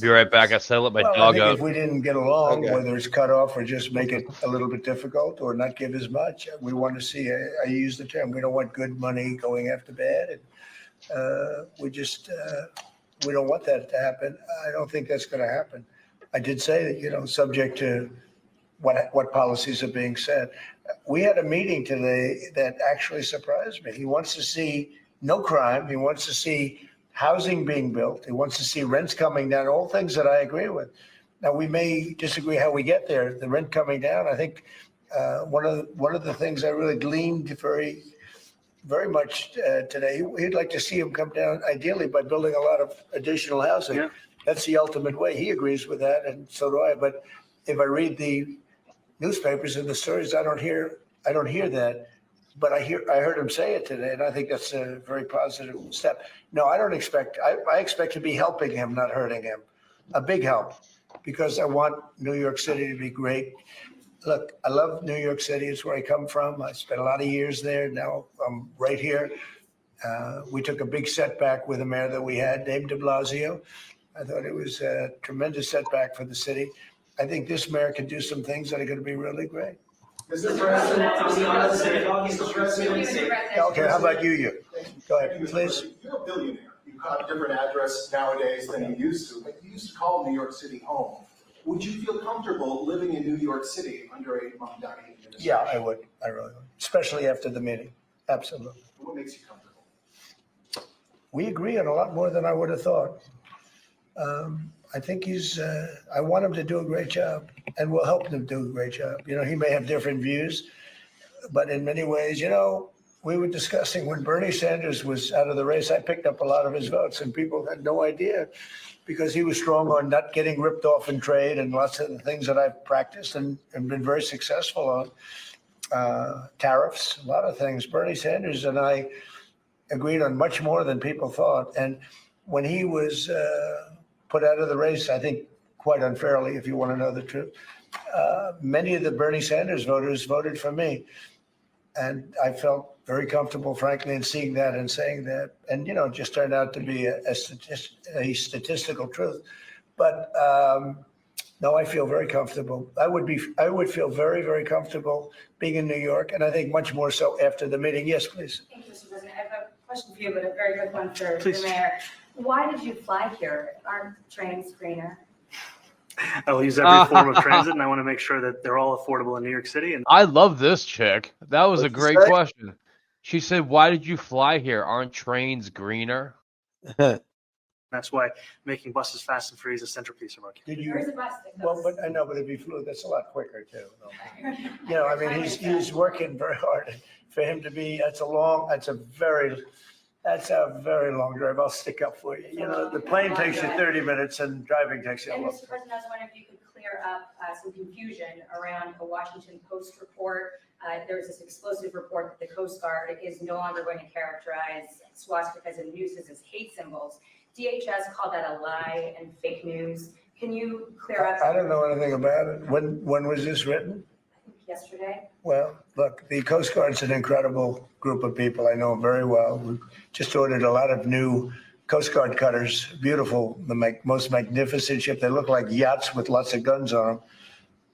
Be right back. I said, let my Well, I dog think out. if we didn't get along, Okay. whether it's cut off or just make it a little bit difficult or not give as much, we want to see, I use the term, we don't want good money going after bad. And we don't want that to happen. I don't think that's going to happen. I did say that, subject to what policies are being set. We had a meeting today that actually surprised me. He wants to see no crime. He wants to see housing being built. He wants to see rents coming down, all things that I agree with. Now, we may disagree how we get there. The rent coming down, I think one of the things I really gleaned very much today, he'd like to see him come down ideally by building a lot of additional housing. Yeah. That's the ultimate way. He agrees with that, and so do I. But if I read the newspapers and the stories, I don't hear that. But I heard him say it today, and I think that's a very positive step. No, I don't expect. I expect to be helping him, not hurting him. A big help, because I want New York City to be great. Look, I love New York City. It's where I come from. I spent a lot of years there. Now I'm right here. We took a big setback with the mayor that we had, Dave de Blasio. I thought it was a tremendous setback for the city. I think this mayor can do some things that are going to be really great. Mr. President, on the synagogue, Mr. President. Okay, how about you? Go ahead, please. You're a billionaire. You have a different address nowadays than you used to, but you used to call New York City home. Would you feel comfortable living in New York City under a Mamdani administration? Yeah, I would. I really would, especially after the meeting. Absolutely. What makes you comfortable? We agree on a lot more than I would have thought. I think I want him to do a great job, and we'll help him do a great job. He may have different views, but in many ways, we were discussing when Bernie Sanders was out of the race, I picked up a lot of his votes, and people had no idea, because he was strong on not getting ripped off in trade and lots of the things that I've practiced and been very successful on. Tariffs, a lot of things. Bernie Sanders and I agreed on much more than people thought. And when he was put out of the race, I think quite unfairly, if you want to know the truth, many of the Bernie Sanders voters voted for me. And I felt very comfortable, frankly, in seeing that and saying that. And, it just turned out to be a statistical truth. But no, I feel very comfortable. I would feel very, very comfortable being in New York. And I think much more so after the meeting. Yes, please. Thank you, Mr. President. I have a question for you, but a very quick one for Please. the mayor. Why did you fly here? Aren't trains greener? I will use every form of transit, and I want to make sure that they're all affordable in New York City. And I love this chick. That was a What'd you great say? question. She said, why did you fly here? Aren't trains greener? that's why making buses fast and free is a centerpiece of our campaign. Did you? There is a bus that Well, goes. but I know, but if he flew, that's a lot quicker too. I mean, he's working very hard. For him to be, that's a very long drive. I'll stick up for you. The plane takes you 30 minutes and driving takes you a And long Mr. time. President, I was wondering if you could clear up some confusion around a Washington Post report. There was this explosive report that the Coast Guard is no longer going to characterize swastikas and nooses as hate symbols. DHS called that a lie and fake news. Can you clear up? I don't know anything about it. When was this written? Yesterday. Well, look, the Coast Guard's an incredible group of people. I know them very well. We just ordered a lot of new Coast Guard cutters, beautiful, the most magnificent ship. They look like yachts with lots of guns on them.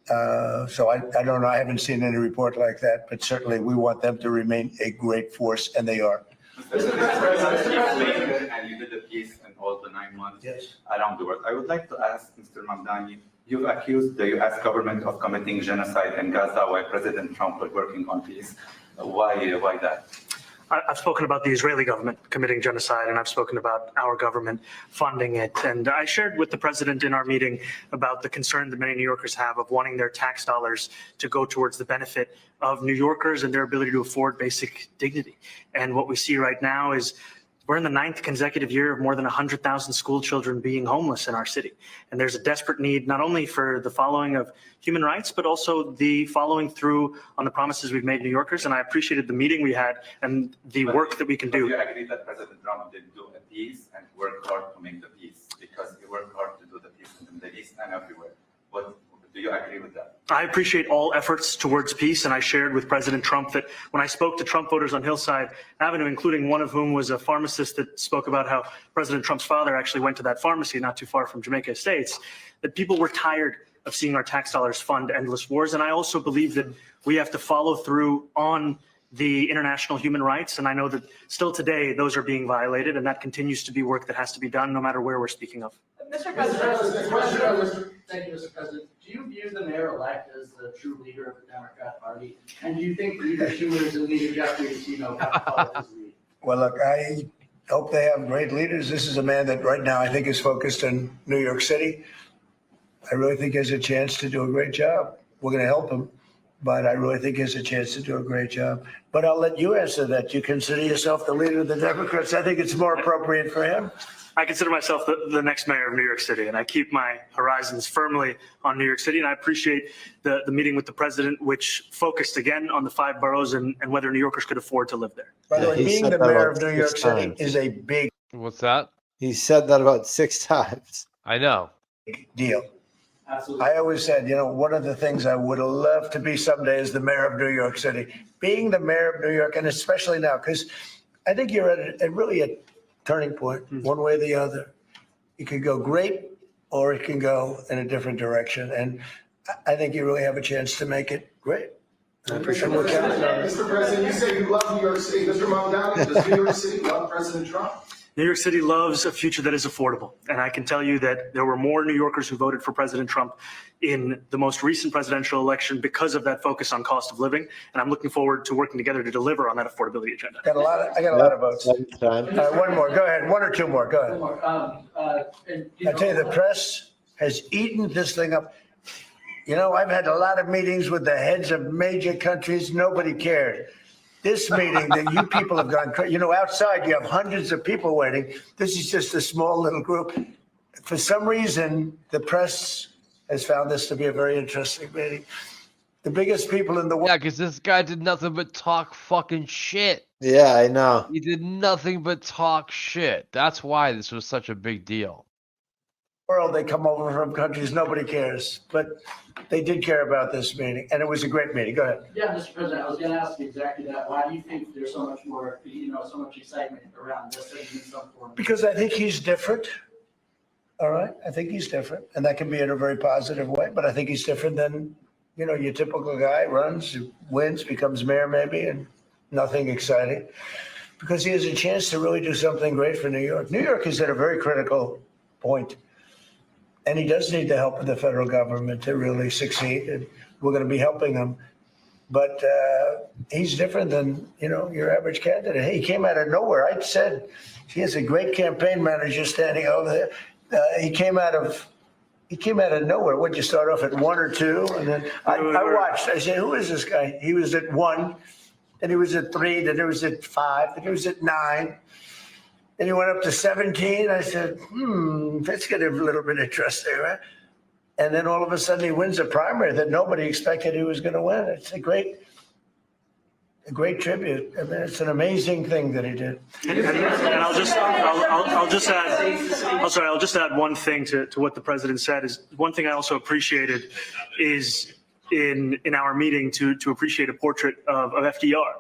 So I don't know. I haven't seen any report like that, but certainly we want them to remain a great force, and they are. Mr. President, and you did a piece in all the 9 months around the world. I would like to ask Mr. Mamdani, you've accused the U.S. government of committing genocide in Gaza while President Trump was working on peace. Why that? I've spoken about the Israeli government committing genocide, and I've spoken about our government funding it. And I shared with the president in our meeting about the concern that many New Yorkers have of wanting their tax dollars to go towards the benefit of New Yorkers and their ability to afford basic dignity. And what we see right now is we're in the 9th consecutive year of more than 100,000 school children being homeless in our city. And there's a desperate need not only for the following of human rights, but also the following through on the promises we've made New Yorkers. And I appreciated the meeting we had and the work that we can do. Do you agree that President Trump did do a peace and work hard to make the peace? Because he worked hard to do the peace in the Middle East and everywhere. Do you agree with that? I appreciate all efforts towards peace, and I shared with President Trump that when I spoke to Trump voters on Hillside Avenue, including one of whom was a pharmacist that spoke about how President Trump's father actually went to that pharmacy not too far from Jamaica Estates, that people were tired of seeing our tax dollars fund endless wars. And I also believe that we have to follow through on the international human rights. And I know that still today, those are being violated, and that continues to be work that has to be done no matter where we're speaking of. Mr. President, thank you, Mr. President. Do you view the mayor-elect as the true leader of the Democrat Party? And do you think Leader Schumer's and Leader Jeffries, have to follow his lead? Well, look, I hope they have great leaders. This is a man that right now I think is focused on New York City. I really think he has a chance to do a great job. We're going to help him, but I really think he has a chance to do a great job. But I'll let you answer that. You consider yourself the leader of the Democrats. I think it's more appropriate for him. I consider myself the next mayor of New York City, and I keep my horizons firmly on New York City. And I appreciate the meeting with the president, which focused again on the 5 boroughs and whether New Yorkers could afford to live there. By the way, being the mayor of New York City is a big What's that? He said that about 6 times. I know. deal. Absolutely. I always said, one of the things I would love to be someday is the mayor of New York City. Being the mayor of New York, and especially now, because I think you're at really a turning point, one way or the other. It could go great, or it can go in a different direction. And I think you really have a chance to make it great. I appreciate what you're doing. Mr. President, you say you love New York City. Mr. Mamdani, does New York City love President Trump? New York City loves a future that is affordable. And I can tell you that there were more New Yorkers who voted for President Trump in the most recent presidential election because of that focus on cost of living. And I'm looking forward to working together to deliver on that affordability agenda. I got a lot of votes. One more. Go ahead. 1 or 2 more. Go ahead. I tell you, the press has eaten this thing up. I've had a lot of meetings with the heads of major countries. Nobody cared. This meeting that you people have gone, outside you have hundreds of people waiting. This is just a small little group. For some reason, the press has found this to be a very interesting meeting. The biggest people in the world. Yeah, because this guy did nothing but talk fucking shit. Yeah, I know. He did nothing but talk shit. That's why this was such a big deal. They come over from countries nobody cares, but they did care about this meeting, and it was a great meeting. Go ahead. Yeah, Mr. President, I was going to ask you exactly that. Why do you think there's so much more, so much excitement around this in some form? Because I think he's different. All right, I think he's different, and that can be in a very positive way. But I think he's different than your typical guy runs, wins, becomes mayor maybe, and nothing exciting. Because he has a chance to really do something great for New York. New York is at a very critical point. And he does need the help of the federal government to really succeed, and we're going to be helping him. But he's different than, your average candidate. He came out of nowhere. I said he has a great campaign manager standing over there. He came out of nowhere. What'd you start off at 1 or 2? And then I watched. I said, who is this guy? He was at 1, then he was at 3, then he was at 5, then he was at 9. Then he went up to 17. I said, let's get a little bit of trust there, right? And then all of a sudden he wins a primary that nobody expected he was going to win. It's a great tribute. I mean, it's an amazing thing that he did. And I'll just add one thing to what the president said. Is one thing I also appreciated is in our meeting to appreciate a portrait of FDR.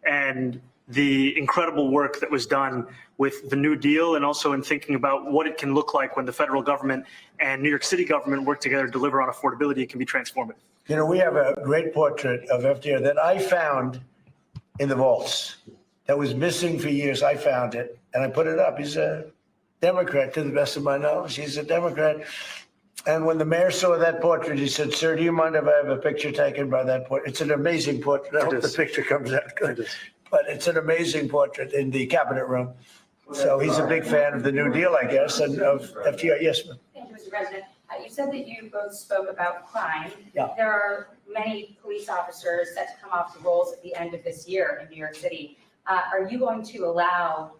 And the incredible work that was done with the New Deal and also in thinking about what it can look like when the federal government and New York City government work together to deliver on affordability. It can be transformative. You know, we have a great portrait of FDR that I found in the vaults that was missing for years. I found it and I put it up. He's a Democrat, to the best of my knowledge. He's a Democrat. And when the mayor saw that portrait, he said, "Sir, do you mind if I have a picture taken by that portrait?" It's an amazing portrait. I hope the picture comes out good. But it's an amazing portrait in the cabinet room. So he's a big fan of the New Deal, I guess, and of FDR. Yes, ma'am. Thank you, Mr. President. You said that you both spoke about crime. Yeah. There are many police officers set to come off the rolls at the end of this year in New York City. Are you going to allow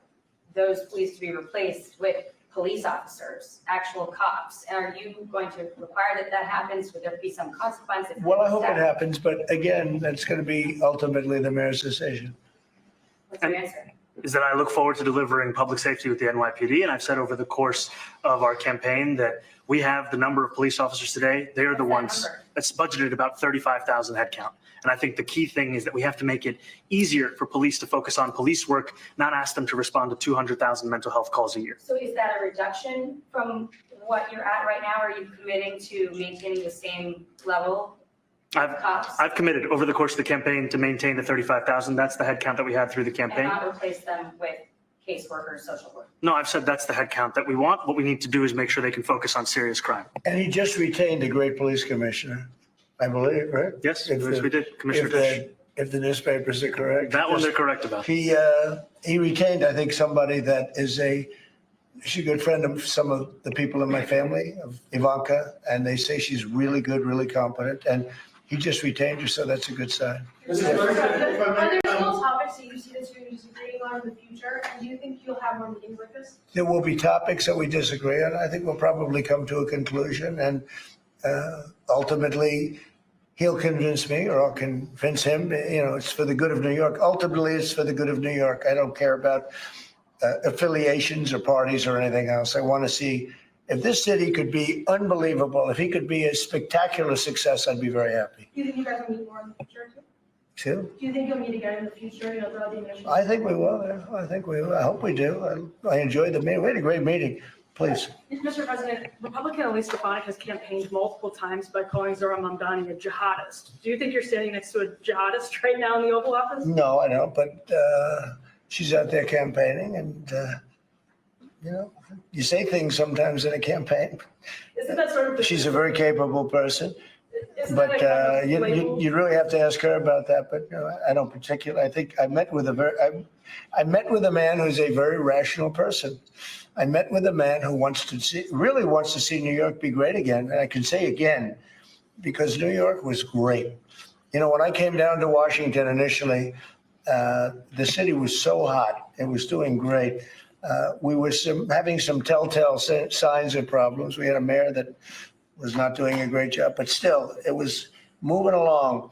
those police to be replaced with police officers, actual cops? And are you going to require that that happens? Would there be some consequences? Well, I hope it happens, but again, that's going to be ultimately the mayor's decision. What's your answer? Is that I look forward to delivering public safety with the NYPD. And I've said over the course of our campaign that we have the number of police officers today. They are the ones that's budgeted about 35,000 headcount. And I think the key thing is that we have to make it easier for police to focus on police work, not ask them to respond to 200,000 mental health calls a year. So is that a reduction from what you're at right now? Are you committing to maintaining the same level of cops? I've committed over the course of the campaign to maintain the 35,000. That's the headcount that we had through the And campaign. not replace them with caseworkers, social work? No, I've said that's the headcount that we want. What we need to do is make sure they can focus on serious crime. And he just retained a great police commissioner, I believe, right? Yes, If yes, we did, Commissioner Fish. If the newspapers are correct. That one they're correct about. He retained, I think, somebody that is she's a good friend of some of the people in my family, of Ivanka, and they say she's really good, really competent, and he just retained her, so that's a good sign. Are there still topics that you see that you're disagreeing on in the future? And do you think you'll have more meetings like this? There will be topics that we disagree on. I think we'll probably come to a conclusion, and ultimately, he'll convince me or I'll convince him. You know, it's for the good of New York. Ultimately, it's for the good of New York. I don't care about affiliations or parties or anything else. I want to see if this city could be unbelievable, if he could be a spectacular success, I'd be very happy. Do you think you guys will meet more in the future too? Too. Do you think you'll meet again in the future, throughout the initiative? I think we will. Yeah. I think we will. I hope we do. I enjoyed the meeting. We had a great meeting. Please. Mr. President, Republican Elise Stefanik has campaigned multiple times by calling Zohran Mamdani a jihadist. Do you think you're standing next to a jihadist right now in the Oval Office? No, I don't, but she's out there campaigning, and you know, you say things sometimes in a campaign. Isn't that sort of She's a very capable person, but you really have to ask her about that. But I don't particularly. I think I met with a man who's a very rational person. I met with a man who really wants to see New York be great again. And I can say again, because New York was great. You know, when I came down to Washington initially, the city was so hot. It was doing great. We were having some telltale signs of problems. We had a mayor that was not doing a great job, but still, it was moving along.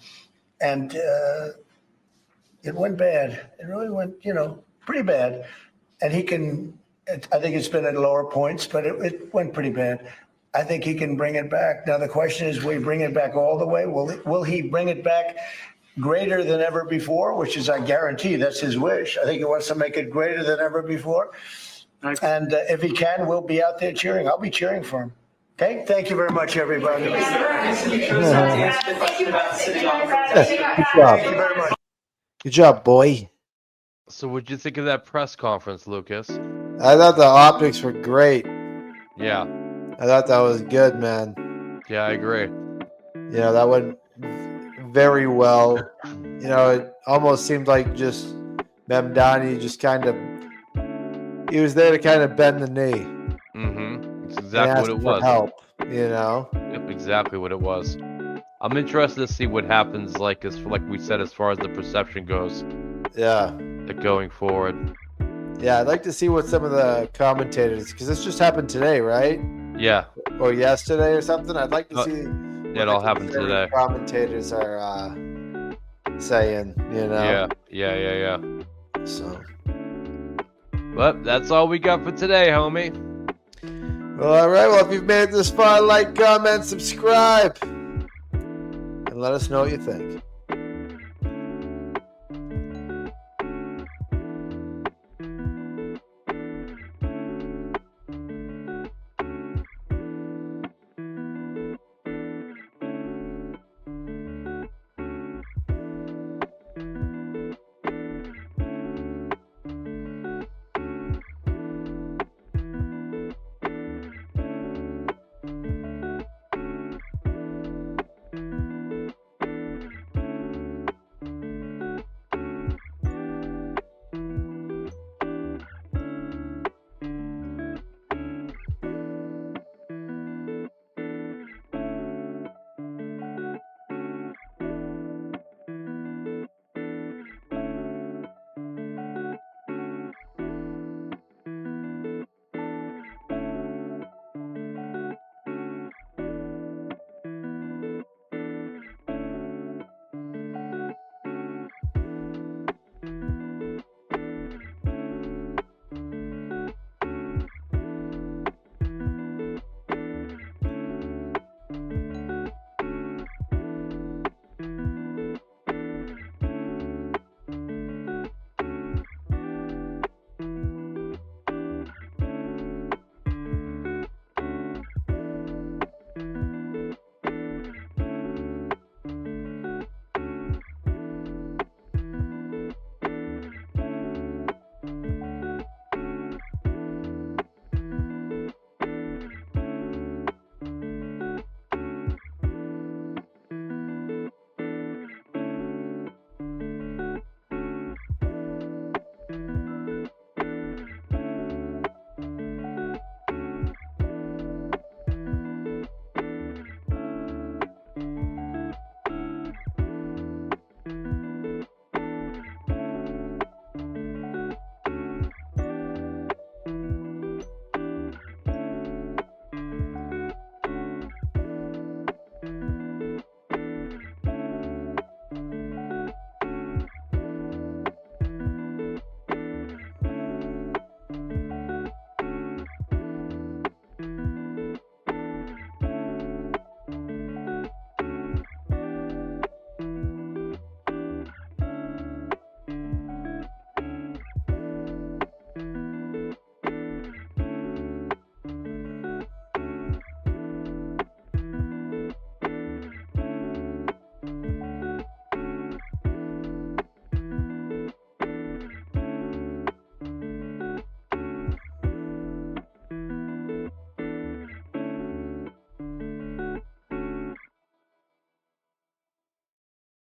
And it went bad. It really went, pretty bad. And I think it's been at lower points, but it went pretty bad. I think he can bring it back. Now, the question is, will he bring it back all the way? Will he bring it back greater than ever before, which is, I guarantee, that's his wish. I think he wants to make it greater than ever before. And if he can, we'll be out there cheering. I'll be cheering for him. Okay? Thank you very much, everybody. Good Thank you very much. Good job, boy. So what'd you think of that press conference, Lucas? I thought the optics were great. Yeah. I thought that was good, man. Yeah, I agree. That went very well. It almost seemed like just Mamdani just he was there to kind of bend the knee. Mm-hmm. That's exactly what it was. Help, Yep, exactly what it was. I'm interested to see what happens, like we said, as far as the perception goes. Yeah. Going forward. Yeah, I'd like to see what some of the commentators, because this just happened today, right? Yeah. Or yesterday or something. I'd like to see. Yeah, it all happened today. Commentators are saying, Yeah. So. But that's all we got for today, homie. Well, all right. Well, if you've made it this far, like, comment, subscribe, and let us know what you think.